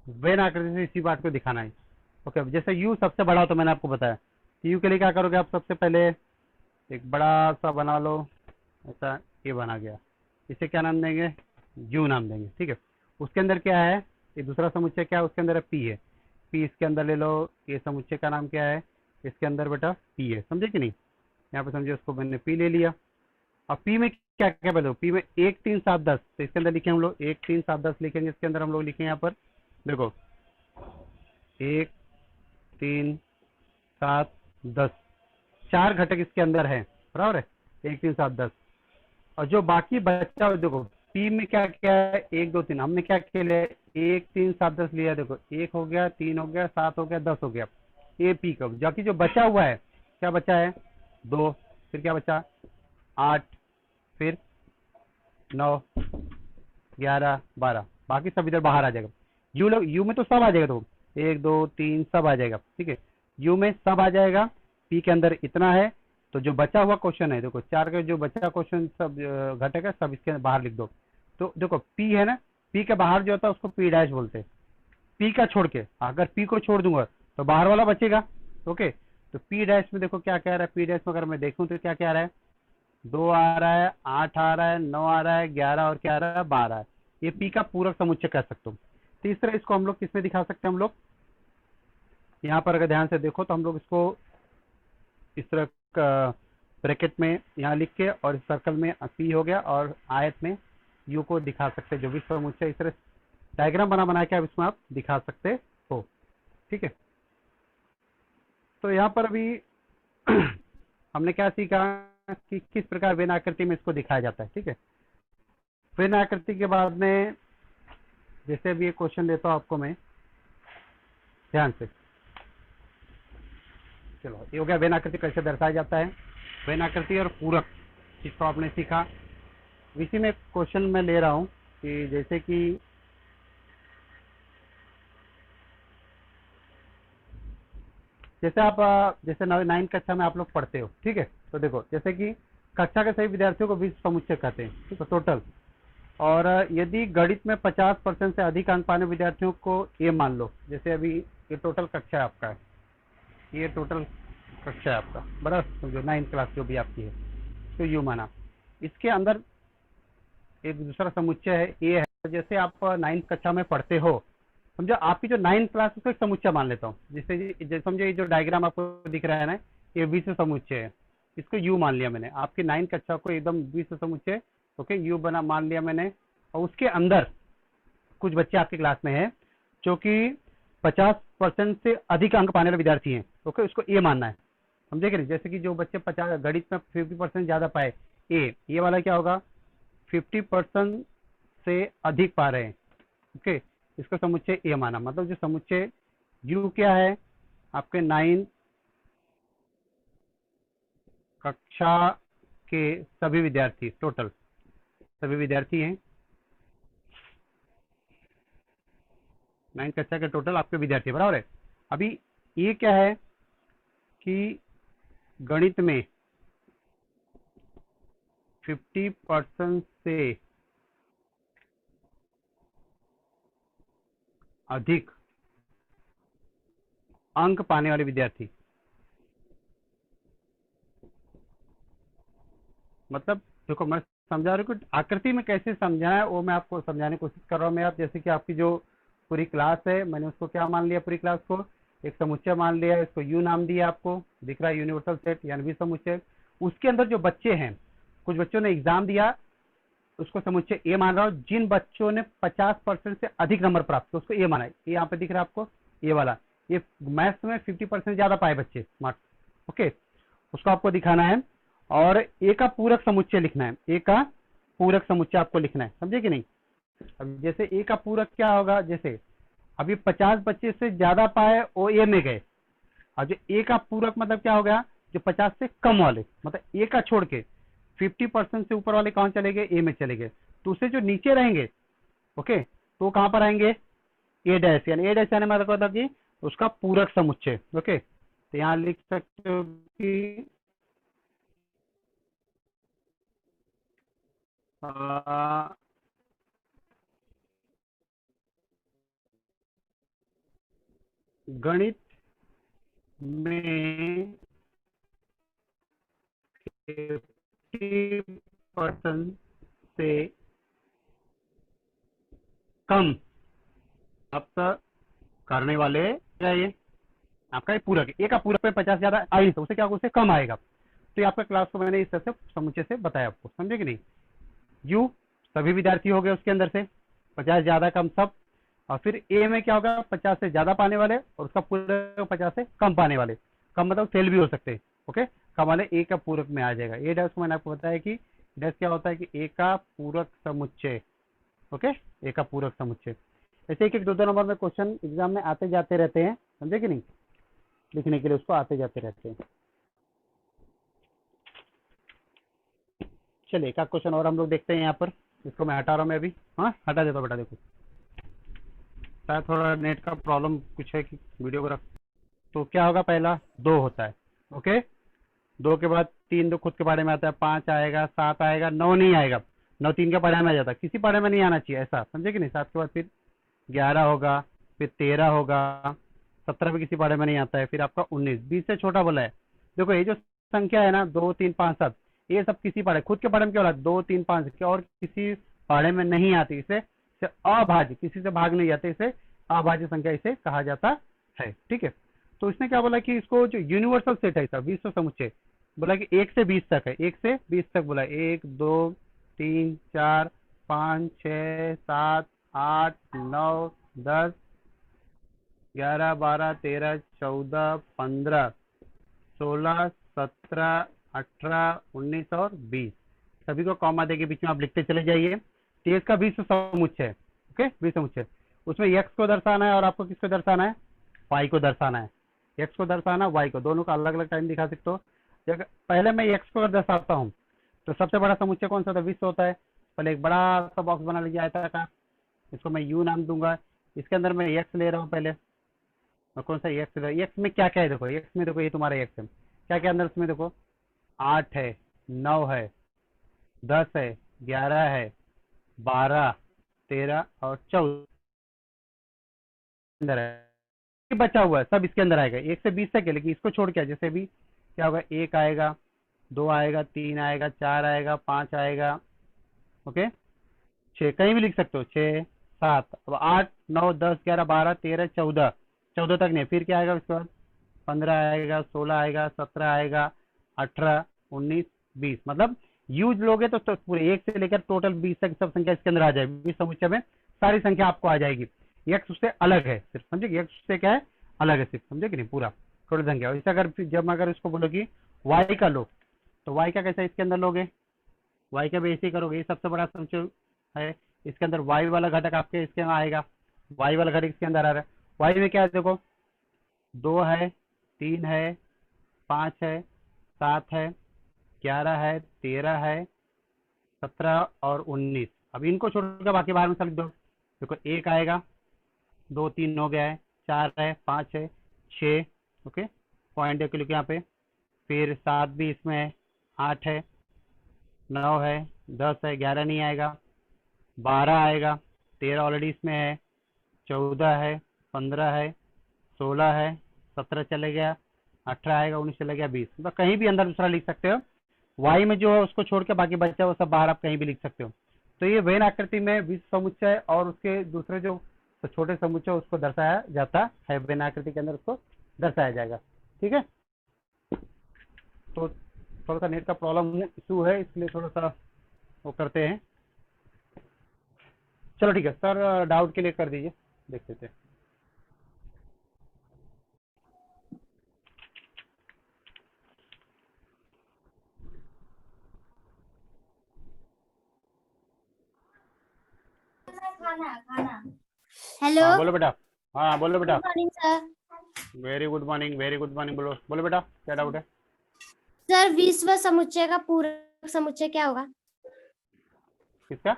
[SPEAKER 1] वेन आकृति से इसी बात को दिखाना है। ओके जैसे यू सबसे बड़ा हो तो मैंने आपको बताया, यू के लिए क्या करोगे आप, सबसे पहले एक बड़ा सा बना लो, ऐसा ये बना गया, इसे क्या नाम देंगे यू नाम देंगे, ठीक है। उसके अंदर क्या है, ये दूसरा समुच्चय क्या है, उसके अंदर पी है, पी इसके अंदर ले लो, ये समुच्चय का नाम क्या है, इसके अंदर बेटा पी है, समझे कि नहीं। यहाँ पे समझे उसको मैंने पी ले लिया। अब पी में क्या क्या पहले, पी में 1 3 7 10, तो इसके अंदर लिखे हम लोग 1 3 7 10 लिखेंगे, इसके अंदर हम लोग लिखेंगे यहाँ पर देखो 1 3 7 10, 4 घटक इसके अंदर है, बराबर है 1 3 7 10। और जो बाकी बच्चा देखो पी में क्या क्या है 1 2 3, हमने क्या खेले 1 3 7 10 लिया, देखो 1 हो गया 3 हो गया 7 हो गया 10 हो गया, ये पी का, जबकि जो बचा हुआ है क्या बचा है 2, फिर क्या बचा 8, फिर 9 11 12, बाकी सब इधर बाहर आ जाएगा। यू में तो सब आ जाएगा, तो 1 2 3 सब आ जाएगा, ठीक है यू में सब आ जाएगा, पी के अंदर इतना है। तो जो बचा हुआ क्वेश्चन है देखो 4 का जो बचा क्वेश्चन सब घटक है सब इसके बाहर लिख दो। तो देखो पी है ना, पी के बाहर जो होता है उसको पी डैश बोलते हैं, पी का छोड़ के, अगर पी को छोड़ दूंगा तो बाहर वाला बचेगा। ओके तो पी डैश में देखो क्या कह रहा है, पी डैश में अगर मैं देखूं तो क्या कह रहा है 2 आ रहा है 8 आ रहा है 9 आ रहा है 11 और क्या आ रहा है 12 है, ये पी का पूरक समुच्चय कह सकते हो। तो इस तरह इसको हम लोग किसमें दिखा सकते हैं, हम लोग यहाँ पर अगर ध्यान से देखो तो हम लोग इसको इस तरह ब्रैकेट में यहाँ लिख के और इस सर्कल में पी हो गया और आयत में यू को दिखा सकते हैं, जो भी समुच्चय इस तरह डायग्राम बना के आप इसमें आप दिखा सकते हो, ठीक है। तो यहाँ पर अभी हमने क्या सीखा कि किस प्रकार वेन आकृति में इसको दिखाया जाता है, ठीक है। वेन आकृति के बाद में जैसे अभी एक क्वेश्चन लेता हूँ आपको मैं, ध्यान से चलो ये हो गया वेन आकृति कैसे दर्शाया जाता है, वेन आकृति और पूरक जिसको आपने सीखा। इसी में क्वेश्चन मैं ले रहा हूँ कि जैसे आप जैसे 9 कक्षा में आप लोग पढ़ते हो, ठीक है। तो देखो जैसे कि कक्षा के सभी विद्यार्थियों को विश्व समुच्चय कहते हैं, ठीक है, टोटल। और यदि गणित में 50% से अधिक अंक पाने विद्यार्थियों को ये मान लो, जैसे अभी ये टोटल कक्षा है आपका है, ये टोटल कक्षा है आपका, बड़ा समझो 9 क्लास जो भी आपकी है, तो यू माना। इसके अंदर एक दूसरा समुच्चय है ये है। जैसे आप 9 कक्षा में पढ़ते हो, समझो आपकी जो 9 क्लास उसको एक समुच्चय मान लेता हूँ। जैसे समझो ये जो डायग्राम आपको दिख रहा है ना, ये विश्व समुच्चय है, इसको यू मान लिया मैंने। आपकी 9 कक्षा को एकदम विश्व समुच्चय, ओके, यू बना मान लिया मैंने। और उसके अंदर कुछ बच्चे आपकी क्लास में हैं जो कि 50% से अधिक अंक पाने वाले विद्यार्थी हैं, ओके, उसको ए मानना है, समझे कि नहीं। जैसे कि जो बच्चे 50 गणित में 50% ज्यादा पाए, ये वाला क्या होगा, 50% से अधिक पा रहे हैं, ओके, इसको समुच्चय ए माना। मतलब जो समुच्चय यू क्या है, आपके 9 कक्षा के सभी विद्यार्थी, टोटल सभी विद्यार्थी हैं, 9 कक्षा के टोटल आपके विद्यार्थी, बराबर है। अभी ये क्या है कि गणित में 50% से अधिक अंक पाने वाले विद्यार्थी, मतलब देखो मैं समझा रहा हूँ कि आकृति में कैसे समझाना है वो मैं आपको समझाने की कोशिश कर रहा हूँ। मैं आप जैसे कि आपकी जो पूरी क्लास है, मैंने उसको क्या मान लिया, पूरी क्लास को एक समुच्चय मान लिया, इसको यू नाम दिया, आपको दिख रहा है यूनिवर्सल सेट यानी भी समुच्चय। उसके अंदर जो बच्चे हैं, कुछ बच्चों ने एग्जाम दिया, उसको समुच्चय ए मान रहा हूँ। जिन बच्चों ने 50% से अधिक नंबर प्राप्त किया उसको ए माना है। ये यहाँ पे दिख रहा है आपको, ये वाला, ये मैथ्स में 50% ज्यादा पाए बच्चे मार्क्स, ओके, उसको आपको दिखाना है। और ए का पूरक समुच्चय लिखना है, ए का पूरक समुच्चय आपको लिखना है, समझे कि नहीं। अब जैसे ए का पूरक क्या होगा, जैसे अभी 50 बच्चे से ज्यादा पाए वो ए में गए, और जो ए का पूरक मतलब क्या हो गया, जो 50 से कम वाले, मतलब ए का छोड़ के 50% से ऊपर वाले कौन चले गए, ए में चले गए। तो उससे जो नीचे रहेंगे, ओके, तो कहां पर आएंगे, ए डैश, यानी ए डैश यानी मतलब कि उसका पूरक समुच्चय, ओके। तो यहां लिख सकते हो कि गणित में 50% से कम प्राप्त करने वाले चाहिए, आपका ये पूरक है। ए का पूरक पे 50 ज्यादा आई तो उसे क्या होगा, उससे कम आएगा। तो ये आपका क्लास को मैंने इस तरह से समुच्चय से बताया आपको, समझे कि नहीं। यू सभी विद्यार्थी हो गए उसके अंदर से 50 ज्यादा कम सब, और फिर ए में क्या होगा, 50 से ज्यादा पाने वाले और उसका पूरक 50 से कम पाने वाले। कम मतलब फेल भी हो सकते हैं, ओके, कम वाले ए का पूरक में आ जाएगा। ए डैश को मैंने आपको बताया कि डैश क्या होता है कि ए का पूरक समुच्चय, ओके, ए का पूरक समुच्चय। ऐसे एक एक दो दो नंबर में क्वेश्चन एग्जाम में आते जाते रहते हैं, समझे कि नहीं, लिखने के लिए उसको आते जाते रहते हैं। चलिए एक क्वेश्चन और हम लोग देखते हैं यहाँ पर, इसको मैं हटा रहा हूँ मैं अभी, हाँ हटा देता हूँ बेटा। देखो शायद थोड़ा नेट का प्रॉब्लम कुछ है कि वीडियो को रख, तो क्या होगा, पहला 2 होता है, ओके, 2 के बाद 3 तो खुद के बारे में आता है, 5 आएगा, 7 आएगा, 9 नहीं आएगा, 9 3 के पढ़े में आ जाता है, किसी पढ़े में नहीं आना चाहिए ऐसा, समझे कि नहीं। 7 के बाद फिर 11 होगा, फिर 13 होगा, 17 भी किसी पढ़े में नहीं आता है, फिर आपका 19, 20 से छोटा बोला है। देखो ये जो संख्या है ना 2 3 5 7, ये सब किसी पढ़े, खुद के पढ़े में क्या हो रहा है, 2 3 5 के और किसी पढ़े में नहीं आती, इसे अभाज्य, किसी से भाग नहीं जाते, इसे अभाज्य संख्या इसे कहा जाता है, ठीक है। तो इसने क्या बोला कि इसको जो यूनिवर्सल सेट है इसका विश्व समुच्चय, बोला कि 1 से 20 तक है, 1 से 20 तक बोला, 1 2 3 4 5 6 7 8 9 10 11 12 13 14 15 16 17 18 19 और 20, सभी को कॉमा दे के बीच में आप लिखते चले जाइए। तो इसका विश्व समुच्चय है, ओके, विश्व समुच्चय, उसमें एक्स को दर्शाना है और आपको किसको दर्शाना है, पाई को दर्शाना है। एक्स को दर्शाना, वाई को, दोनों का अलग अलग टाइम दिखा सकते हो। पहले मैं एक्स को अगर दर्शाता हूँ तो सबसे बड़ा समुच्चय कौन सा होता है? विश्व होता है। पहले एक बड़ा सा बॉक्स बना लीजिए आयताकार, इसको मैं यू नाम दूंगा। इसके अंदर मैं एक्स ले रहा हूँ पहले, और कौन सा एक्स? एक्स में क्या क्या है देखो, एक्स में देखो ये तुम्हारा एक्स है, क्या क्या अंदर उसमें देखो, 8 है, 9 है, 10 है, 11 है, 12, 13 और 14 अंदर है। बचा हुआ है सब इसके अंदर आएगा, 1 से 20 तक है, लेकिन इसको छोड़ के जैसे भी क्या होगा, 1 आएगा, 2 आएगा, 3 आएगा, 4 आएगा, 5 आएगा, ओके, 6 कहीं भी लिख सकते हो, 6, 7, अब 8, 9, 10, 11, 12, 13, 14, 14 तक नहीं, फिर क्या आएगा उसके बाद? 15 आएगा, 16 आएगा, 17 आएगा, 18, 19, 20, मतलब यूज लोगे तो पूरे 1 से लेकर टोटल 20 तक सब संख्या इसके अंदर आ जाएगी। 20 समुच्चय में सारी संख्या आपको आ जाएगी। एक्स उससे अलग है सिर्फ, समझे कि एक्स उससे क्या है, अलग है सिर्फ, समझे कि नहीं, पूरा टोटल संख्या। इसे अगर जब अगर इसको बोलो कि वाई का लो, तो वाई का कैसा इसके अंदर लोगे? वाई का भी ऐसे ही करोगे, ये सबसे बड़ा समुच्चय है, इसके अंदर वाई वाला घटक आपके इसके अंदर आएगा, वाई वाला घटक इसके अंदर आ रहा है। वाई में क्या है देखो, 2 है, 3 है, 5 है, 7 है, 11 है, 13 है, 17 और 19। अब इनको छोड़कर बाकी बाहर में सब लिख दो। देखो 1 आएगा, 2, 3 हो गया है, 4 है, 5 है, 6, ओके, पॉइंट एक लिखो यहाँ पे, फिर 7 भी इसमें है, 8 है, 9 है, 10 है, 11 नहीं आएगा, 12 आएगा, 13 ऑलरेडी इसमें है, 14 है, 15 है, 16 है, 17 चले गया, 18 आएगा, 19 चले गया, 20, मतलब कहीं भी अंदर दूसरा लिख सकते हो। वाई में जो है उसको छोड़ के बाकी बचा वो सब बाहर आप कहीं भी लिख सकते हो। तो ये वेन आकृति में विश्व समुच्चय और उसके दूसरे जो छोटे समुच्चय उसको दर्शाया जाता है, वेन आकृति के अंदर उसको दर्शाया जाएगा। ठीक है, तो थोड़ा सा नेट का प्रॉब्लम इशू है, इसलिए थोड़ा सा वो करते हैं। चलो ठीक है सर, डाउट के लिए कर दीजिए, देख लेते हैं।
[SPEAKER 2] हेलो,
[SPEAKER 1] हाँ बोलो बेटा। हाँ बोलो बेटा।
[SPEAKER 2] Good morning sir.
[SPEAKER 1] Very good morning, very good morning. बोलो बोलो बेटा, क्या डाउट है?
[SPEAKER 2] सर विश्व समुच्चय का पूरक समुच्चय क्या होगा?
[SPEAKER 1] किसका?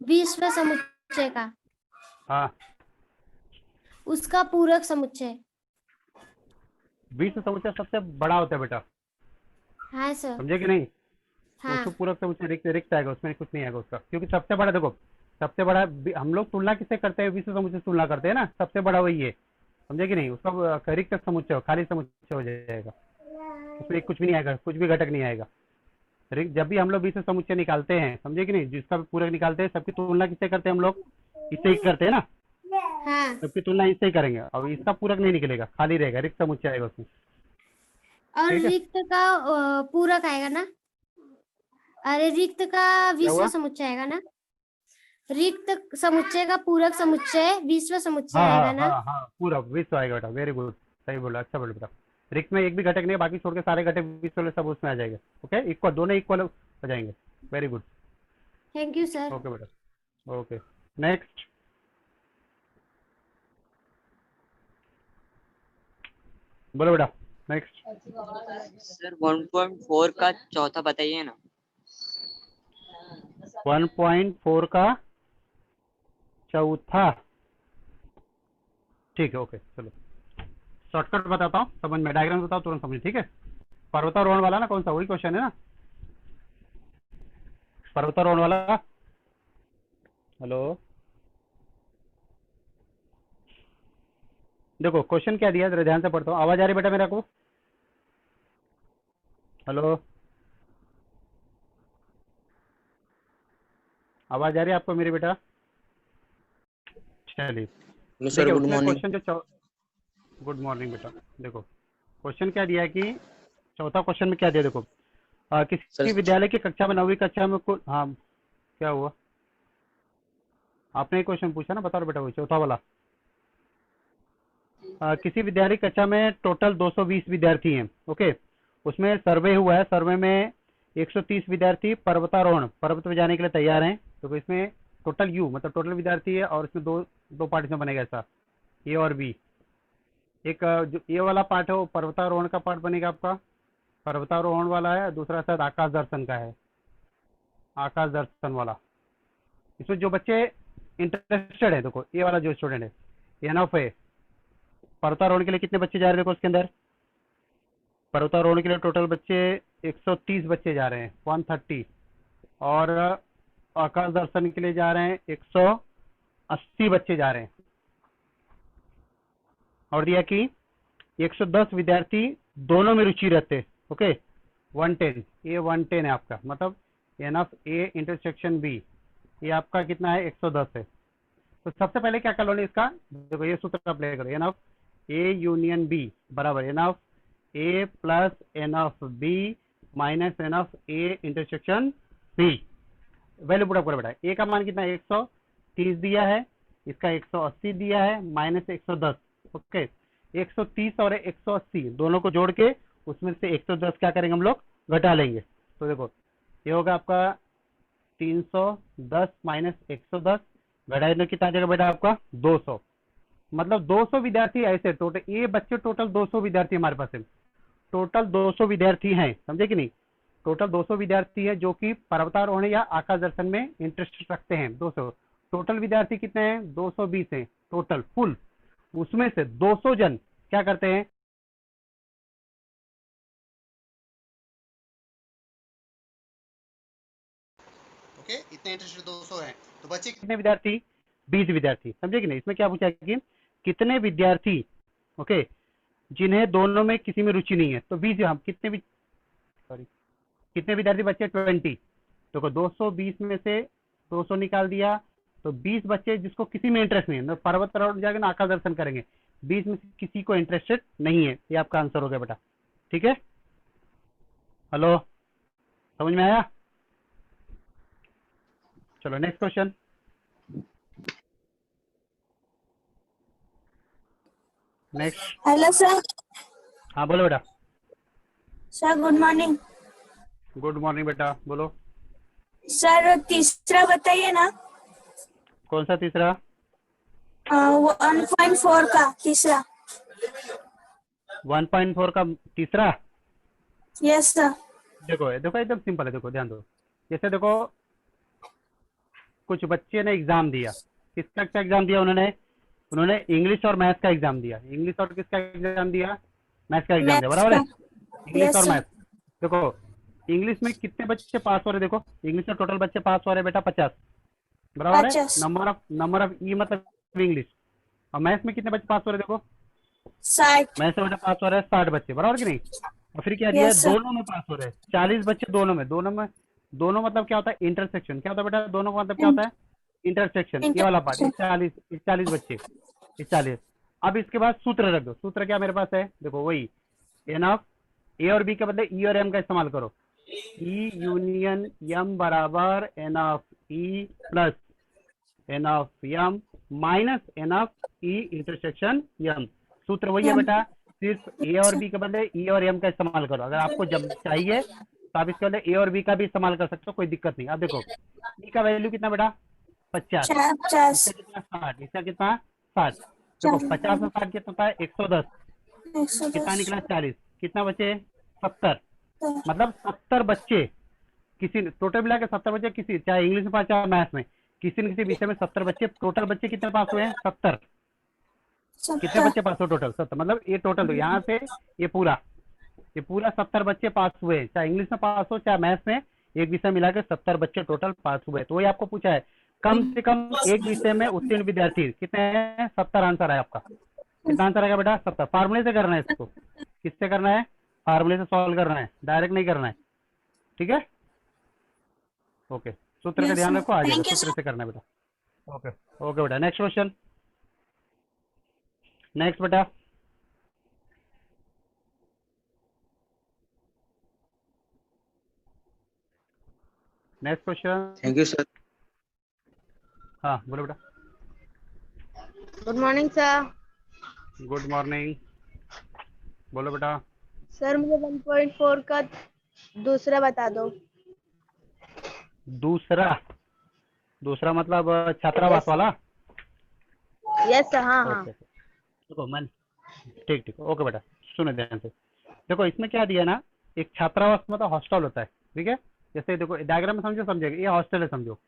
[SPEAKER 2] विश्व समुच्चय का,
[SPEAKER 1] हाँ,
[SPEAKER 2] उसका पूरक समुच्चय।
[SPEAKER 1] विश्व समुच्चय सबसे बड़ा होता है बेटा,
[SPEAKER 2] हाँ सर।
[SPEAKER 1] समझे कि नहीं? तो
[SPEAKER 2] हाँ
[SPEAKER 1] उसको पूरक समुच्चय रिक्त रिक्त आएगा, उसमें कुछ नहीं आएगा उसका, क्योंकि सबसे बड़ा देखो, सबसे बड़ा हम लोग तुलना किससे करते हैं? विश्व समुच्चय से तुलना करते हैं ना, सबसे बड़ा वही है, समझे कि नहीं? उसका रिक्त समुच्चय, खाली समुच्चय हो जाएगा, उसमें कुछ भी नहीं आएगा, कुछ भी घटक नहीं आएगा। जब भी हम लोग विश्व समुच्चय निकालते हैं, समझे कि नहीं, जिसका भी पूरक निकालते हैं, सबकी तुलना किससे करते हैं हम लोग? इससे ही करते हैं ना,
[SPEAKER 2] हाँ।
[SPEAKER 1] सबकी तुलना इससे ही करेंगे। अब इसका पूरक नहीं निकलेगा, खाली रहेगा, रिक्त समुच्चय आएगा उसमें।
[SPEAKER 2] और
[SPEAKER 1] ठीक है,
[SPEAKER 2] रिक्त का पूरक आएगा ना? अरे रिक्त का
[SPEAKER 1] क्या
[SPEAKER 2] विश्व
[SPEAKER 1] हुआ?
[SPEAKER 2] समुच्चय आएगा ना? रिक्त समुच्चय का पूरक समुच्चय विश्व समुच्चय
[SPEAKER 1] हाँ
[SPEAKER 2] आएगा
[SPEAKER 1] हाँ
[SPEAKER 2] ना?
[SPEAKER 1] हाँ हाँ, पूरा विश्व आएगा बेटा, वेरी गुड, सही बोला, अच्छा बोला बेटा। रिक्त में एक भी घटक नहीं, बाकी छोड़ के सारे घटक विश्व वाले सब उसमें आ जाएंगे। ओके, इक्वल, दोनों इक्वल हो जाएंगे। Very good,
[SPEAKER 2] thank you sir.
[SPEAKER 1] Okay बेटा, ओके। नेक्स्ट, बोलो बेटा, नेक्स्ट।
[SPEAKER 3] सर 1.4 का चौथा बताइए ना।
[SPEAKER 1] 1.4 का चौथा, ठीक है, ओके, चलो शॉर्टकट बताता हूँ, समझ में, डायग्राम बताओ तुरंत समझ, ठीक है? पर्वतारोहण वाला ना, कौन सा, वही क्वेश्चन है ना, पर्वतारोहण वाला। हेलो, देखो क्वेश्चन क्या दिया, जरा ध्यान से पढ़ता हूँ। आवाज आ रही बेटा मेरा को? हेलो, आवाज आ रही है आपको मेरी बेटा? चलिए,
[SPEAKER 3] हेलो सर,
[SPEAKER 1] देखिए
[SPEAKER 3] गुड
[SPEAKER 1] उसमें
[SPEAKER 3] मॉर्निंग।
[SPEAKER 1] क्वेश्चन जो, गुड मॉर्निंग बेटा। देखो क्वेश्चन क्या दिया है कि चौथा क्वेश्चन में क्या दिया, देखो किसी
[SPEAKER 3] सर
[SPEAKER 1] विद्यालय की कक्षा में 9वीं कक्षा में कुल, हाँ क्या हुआ? आपने एक क्वेश्चन पूछा ना, बता रहा बेटा, वो चौथा वाला। किसी विद्यालय की कक्षा में टोटल 220 विद्यार्थी हैं, ओके, उसमें सर्वे हुआ है, सर्वे में 130 विद्यार्थी पर्वतारोहण, पर्वत पे जाने के लिए तैयार हैं। तो इसमें टोटल यू मतलब टोटल विद्यार्थी है, और इसमें दो दो पार्ट इसमें बनेगा, ऐसा ए और बी। एक जो ये वाला पार्ट है वो पर्वतारोहण का पार्ट बनेगा आपका, पर्वतारोहण वाला है, दूसरा शायद आकाश दर्शन का है, आकाश दर्शन वाला। इसमें जो बच्चे इंटरेस्टेड है, देखो ये वाला जो स्टूडेंट है, एनफ है, पर्वतारोहण के लिए कितने बच्चे जा रहे हैं देखो उसके अंदर, पर्वतारोहण के लिए टोटल बच्चे 130 बच्चे जा रहे हैं, 130, और आकाश दर्शन के लिए जा रहे हैं 180 बच्चे जा रहे हैं, और दिया कि 110 विद्यार्थी दोनों में रुचि रखते हैं। ओके, 110, ये 110 है आपका, मतलब N of A intersection B, ये आपका कितना है 110 है। तो सबसे पहले क्या कर लो इसका, देखो ये सूत्र अप्लाई करो, N of A union B बराबर N of A plus N of B minus N of A intersection B. Value put up करो बेटा, ए का मान कितना है 130 दिया है, इसका 180 दिया है, माइनस 110। ओके, 130 और 180 दोनों को जोड़ के उसमें से 110 क्या करेंगे हम लोग, घटा लेंगे। तो देखो ये होगा आपका 310 माइनस 110, घटाने कितना आ जाएगा बेटा आपका 200, मतलब 200 विद्यार्थी ऐसे टोटल, ये बच्चे टोटल 200 विद्यार्थी हमारे पास है, टोटल 200 विद्यार्थी हैं, समझे कि नहीं, टोटल 200 विद्यार्थी है जो कि पर्वतारोहण या आकाश दर्शन में इंटरेस्ट रखते हैं। 200 टोटल विद्यार्थी कितने हैं, 220 हैं टोटल फुल, उसमें से 200 जन क्या करते हैं, ओके, इतने इंटरेस्टेड 200 हैं, तो बच्चे कितने विद्यार्थी, 20 विद्यार्थी, समझे कि नहीं। इसमें क्या पूछा कि कितने विद्यार्थी, ओके, जिन्हें दोनों में किसी में रुचि नहीं है, तो 20, हम कितने सॉरी कितने विद्यार्थी बच्चे 20, तो 220 में से 200 निकाल दिया, तो 20 बच्चे जिसको किसी में इंटरेस्ट नहीं है, तो पर्वतारोहण जाके ना आकाश दर्शन करेंगे, 20 में से किसी को इंटरेस्टेड नहीं है, ये आपका आंसर हो गया बेटा। ठीक है, हेलो, समझ में आया। चलो next question. Next,
[SPEAKER 4] hello sir.
[SPEAKER 1] हाँ बोलो बेटा।
[SPEAKER 4] Sir good morning.
[SPEAKER 1] Good morning बेटा, बोलो।
[SPEAKER 4] सर तीसरा बताइए ना।
[SPEAKER 1] कौन सा तीसरा,
[SPEAKER 4] 1.4 का तीसरा।
[SPEAKER 1] 1.4 का तीसरा,
[SPEAKER 4] यस सर।
[SPEAKER 1] देखो देखो एकदम सिंपल है, देखो ध्यान दो, जैसे देखो कुछ बच्चे ने एग्जाम दिया, किसका क्या एग्जाम दिया उन्होंने, उन्होंने इंग्लिश और मैथ का एग्जाम दिया, इंग्लिश और किसका एग्जाम दिया, मैथ का एग्जाम दिया, बराबर है, इंग्लिश और मैथ। देखो इंग्लिश में कितने बच्चे पास हो रहे, देखो इंग्लिश में टोटल बच्चे पास हो रहे बेटा 50, बराबर है,
[SPEAKER 4] 50।
[SPEAKER 1] नंबर ऑफ ई मतलब इंग्लिश, और मैथ में कितने बच्चे पास हो रहे, देखो
[SPEAKER 4] 60।
[SPEAKER 1] मैथ से बेटा पास हो रहे हैं 60 बच्चे, बराबर कि नहीं। और फिर क्या दिया है,
[SPEAKER 4] Yes, sir.
[SPEAKER 1] दोनों में पास हो रहे हैं 40 बच्चे, दोनों मतलब क्या होता है, इंटरसेक्शन, क्या होता है बेटा, दोनों का मतलब क्या होता है, इंटरसेक्शन, ये वाला पार्ट, 40 बच्चे, 40। अब इसके बाद सूत्र रख दो, सूत्र क्या मेरे पास है, देखो वही एन ऑफ ए और बी के बदले ई और एम का इस्तेमाल करो, ई यूनियन एम बराबर N of E plus N of M minus N of E intersection M, सूत्र वही है बेटा, सिर्फ ए और बी के बदले ई और एम का इस्तेमाल करो। अगर आपको जब चाहिए तो आप इसके बदले ए और बी का भी इस्तेमाल कर सकते हो, कोई दिक्कत नहीं। अब देखो ई का वैल्यू कितना बेटा 50,
[SPEAKER 4] 50।
[SPEAKER 1] इसका कितना 60, इसका कितना 60, देखो 50 और 60 कितना होता है 110, कितना निकला 40, कितना बचे 70, मतलब 70 बच्चे किसी टोटल मिला के 70 बच्चे किसी, चाहे इंग्लिश में पास चाहे मैथ में, किसी न किसी विषय में 70 बच्चे, टोटल बच्चे कितने पास हुए हैं 70, कितने बच्चे पास हुए टोटल 70, मतलब ये टोटल यहाँ से ये पूरा 70 बच्चे पास हुए, चाहे इंग्लिश में पास हो चाहे मैथ्स में, एक विषय मिला के 70 बच्चे टोटल पास हुए। तो वही आपको पूछा है कम से कम एक विषय में उत्तीर्ण विद्यार्थी कितने हैं, 70 आंसर है आपका। कितना आंसर आएगा बेटा 70, फार्मूले से करना है इसको, किससे करना है, फार्मूले से सॉल्व करना है, डायरेक्ट नहीं करना है, ठीक है। ओके, सूत्र का ध्यान रखो, आ जाएगा, सूत्र से करना है बेटा। ओके ओके बेटा, नेक्स्ट क्वेश्चन, नेक्स्ट बेटा। Next question.
[SPEAKER 5] Thank you sir.
[SPEAKER 1] हाँ बोलो बेटा।
[SPEAKER 6] Good morning sir.
[SPEAKER 1] Good morning, बोलो बेटा।
[SPEAKER 6] सर मुझे 1.4 का दूसरा बता दो।
[SPEAKER 1] दूसरा मतलब छात्रावास वाला।
[SPEAKER 6] यस सर, हाँ हाँ।
[SPEAKER 1] ओके, देखो ठीक ठीक, ओके बेटा, सुनो ध्यान से। देखो इसमें क्या दिया ना, एक छात्रावास मतलब हॉस्टल होता है, ठीक है। जैसे देखो डायग्राम में समझो, समझेगा, ये हॉस्टल है समझो।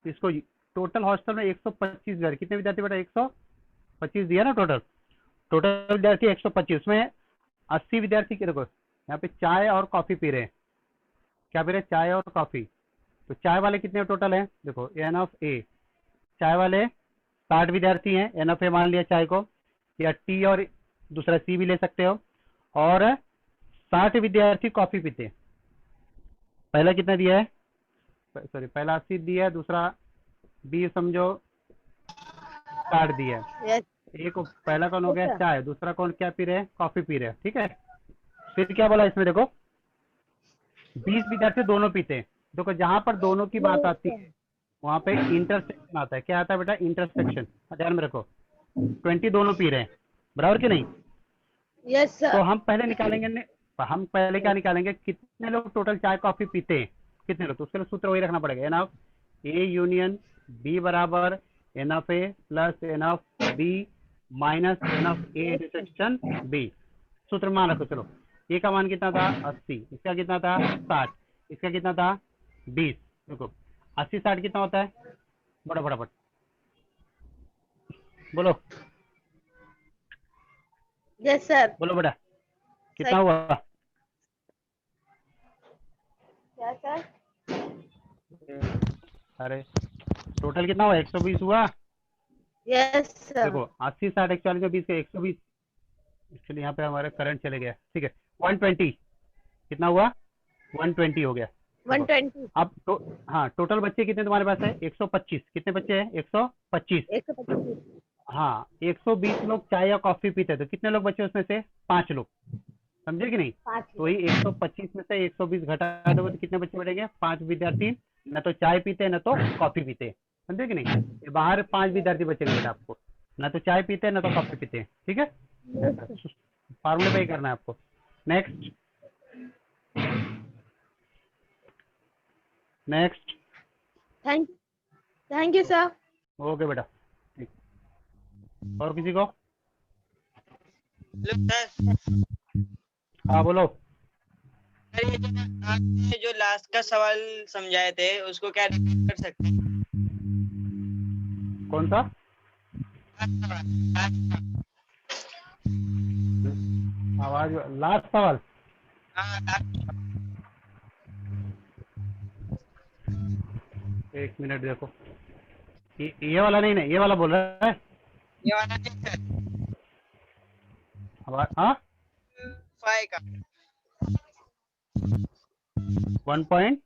[SPEAKER 1] इसको टोटल हॉस्टल में 125 विद्यार्थी, कितने विद्यार्थी बेटा, 125 दिया ना टोटल। टोटल विद्यार्थी 125, उसमें 80 विद्यार्थी के, देखो यहाँ पे चाय और कॉफी पी रहे हैं। क्या पी रहे हैं? चाय और कॉफी। तो चाय वाले कितने टोटल हैं? देखो एन ऑफ ए, चाय वाले 60 विद्यार्थी हैं, एन ऑफ ए मान लिया चाय को, या टी और दूसरा सी भी ले सकते हो। और 60 विद्यार्थी कॉफी पीते हैं। पहला कितना दिया है? सॉरी, पहला 80 दिया है, दूसरा बी समझो 60 दिया है।
[SPEAKER 6] Yes.
[SPEAKER 1] एक पहला कौन हो गया?
[SPEAKER 6] अच्छा।
[SPEAKER 1] चाय। दूसरा कौन क्या पी रहे हैं? कॉफी पी रहे हैं, ठीक है। फिर क्या बोला इसमें, देखो 20 विद्यार्थी दोनों पीते हैं। देखो जहां पर दोनों की बात आती है वहां पे इंटरसेक्शन आता है। क्या आता है बेटा? इंटरसेक्शन, ध्यान में रखो। 20 दोनों पी रहे हैं, बराबर कि नहीं?
[SPEAKER 6] Yes,
[SPEAKER 1] तो
[SPEAKER 6] sir.
[SPEAKER 1] हम पहले क्या निकालेंगे, कितने लोग टोटल चाय कॉफी पीते हैं, कितने लोग। तो उसके लिए सूत्र वही रखना पड़ेगा, N of A union B बराबर N of A plus N of B minus N of A intersection B. सूत्र मान रखो। चलो ए का मान कितना था? 80, इसका कितना था? 60, इसका कितना था? 20। देखो 80 60 कितना होता है? बड़ा फटाफट बोलो,
[SPEAKER 6] Yes, sir.
[SPEAKER 1] बोलो बेटा, कितना हुआ?
[SPEAKER 6] क्या सर?
[SPEAKER 1] अरे टोटल कितना हुआ? 120 हुआ।
[SPEAKER 6] Yes, sir.
[SPEAKER 1] देखो 80 60 140 20 के 120, एक्चुअली यहाँ पे हमारे करंट चले गया, ठीक है। 120 कितना हुआ? 120 हो गया।
[SPEAKER 6] 120.
[SPEAKER 1] अब हाँ, टोटल बच्चे कितने तुम्हारे पास है? 125। कितने बच्चे हैं? 125।
[SPEAKER 6] 125.
[SPEAKER 1] हाँ, 120 लोग चाय या कॉफी पीते हैं, तो कितने लोग बचे उसमें से? 5 लोग, समझे कि नहीं?
[SPEAKER 6] 5.
[SPEAKER 1] तो वही 125 में से 120 घटा दोगे तो कितने बच्चे बढ़ेंगे? 5 विद्यार्थी न तो चाय पीते हैं न तो कॉफी पीते हैं, समझे कि नहीं? ये बाहर 5 विद्यार्थी बचेंगे बेटा आपको, न तो चाय पीते हैं न तो कॉफी पीते हैं, ठीक है। फार्मूले पे ही करना है आपको। Next next.
[SPEAKER 6] Thank you, sir.
[SPEAKER 1] Okay बेटा, ठीक। और किसी को? हाँ बोलो।
[SPEAKER 3] सर ये जो आपने जो लास्ट का सवाल समझाए थे उसको क्या कर सकते हैं?
[SPEAKER 1] कौन सा? आवाज, लास्ट सवाल।
[SPEAKER 3] हाँ,
[SPEAKER 1] एक मिनट देखो, ये वाला नहीं ना, ये वाला बोल रहा है।
[SPEAKER 3] ये वाला नहीं सर,
[SPEAKER 1] आवाज, हाँ
[SPEAKER 3] 5 का
[SPEAKER 1] 1
[SPEAKER 3] 1.4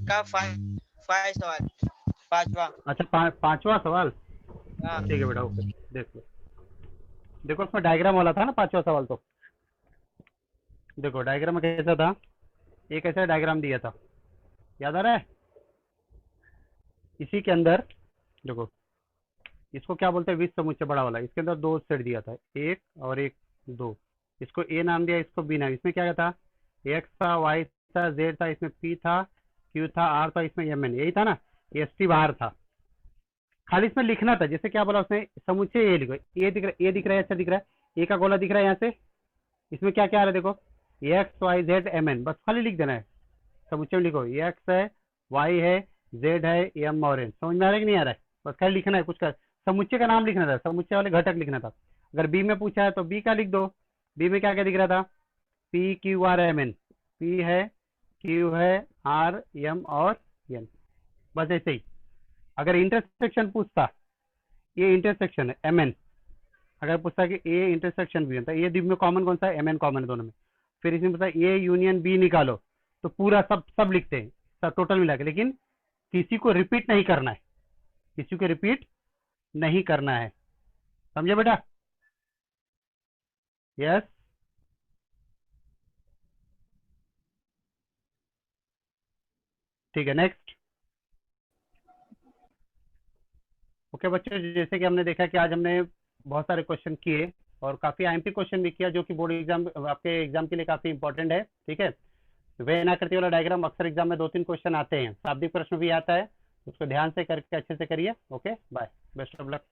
[SPEAKER 3] का 5 सवाल, 5वां।
[SPEAKER 1] अच्छा, पांचवा सवाल।
[SPEAKER 3] हाँ,
[SPEAKER 1] ठीक है बेटा, ओके। देख लो, देखो उसमें डायग्राम वाला था ना पांचवा सवाल। तो देखो डायग्राम में कैसा था, एक ऐसा डायग्राम दिया था, याद आ रहा है? इसी के अंदर देखो, इसको क्या बोलते हैं? विश्व समुच्चय बड़ा वाला। इसके अंदर 2 सेट दिया था, 1 और 1 2। इसको ए नाम दिया, इसको बी नाम। इसमें क्या था? एक्स था, वाई था, जेड था, इसमें पी था, क्यू था, आर था, इसमें एम एन, यही था ना। एस टी बाहर था, खाली इसमें लिखना था। जैसे क्या बोला उसने? समुच्चय ए लिखो। ए दिख रहा है, अच्छा दिख रहा है, ए का गोला दिख रहा है यहाँ से। इसमें क्या क्या आ रहा है? देखो X Y Z M N, बस खाली लिख देना है। समुच्चय में लिखो, एक्स है, वाई है, जेड है, एम और एन। समझ में आ रहा है कि नहीं आ रहा है? बस खाली लिखना है, कुछ का समुच्चय का नाम लिखना था, समुच्चय वाले घटक लिखना था। अगर बी में पूछा है तो बी का लिख दो। बी में क्या क्या दिख रहा था? P Q R M N, P है, क्यू है, आर एम और एन, बस ऐसे ही। अगर इंटरसेक्शन पूछता, ये इंटरसेक्शन है एम एन, अगर पूछता कि ए इंटरसेक्शन बी होता है, ये में कॉमन कौन सा है? एम एन कॉमन है दोनों में। फिर इसमें पूछता ए यूनियन बी निकालो, तो पूरा सब लिखते हैं, सब टोटल मिला के। लेकिन किसी को रिपीट नहीं करना है, किसी को रिपीट नहीं करना है, समझे बेटा? यस। ठीक है, नेक्स्ट। ओके बच्चों, जैसे कि हमने देखा कि आज हमने बहुत सारे क्वेश्चन किए और काफी आईएमपी क्वेश्चन भी किया, जो कि बोर्ड एग्जाम, आपके एग्जाम के लिए काफी इंपॉर्टेंट है, ठीक है। वे ना करती वाला डायग्राम अक्सर एग्जाम में 2-3 क्वेश्चन आते हैं, शाब्दिक प्रश्न भी आता है, उसको ध्यान से करके अच्छे से करिए। Okay, bye, best of luck.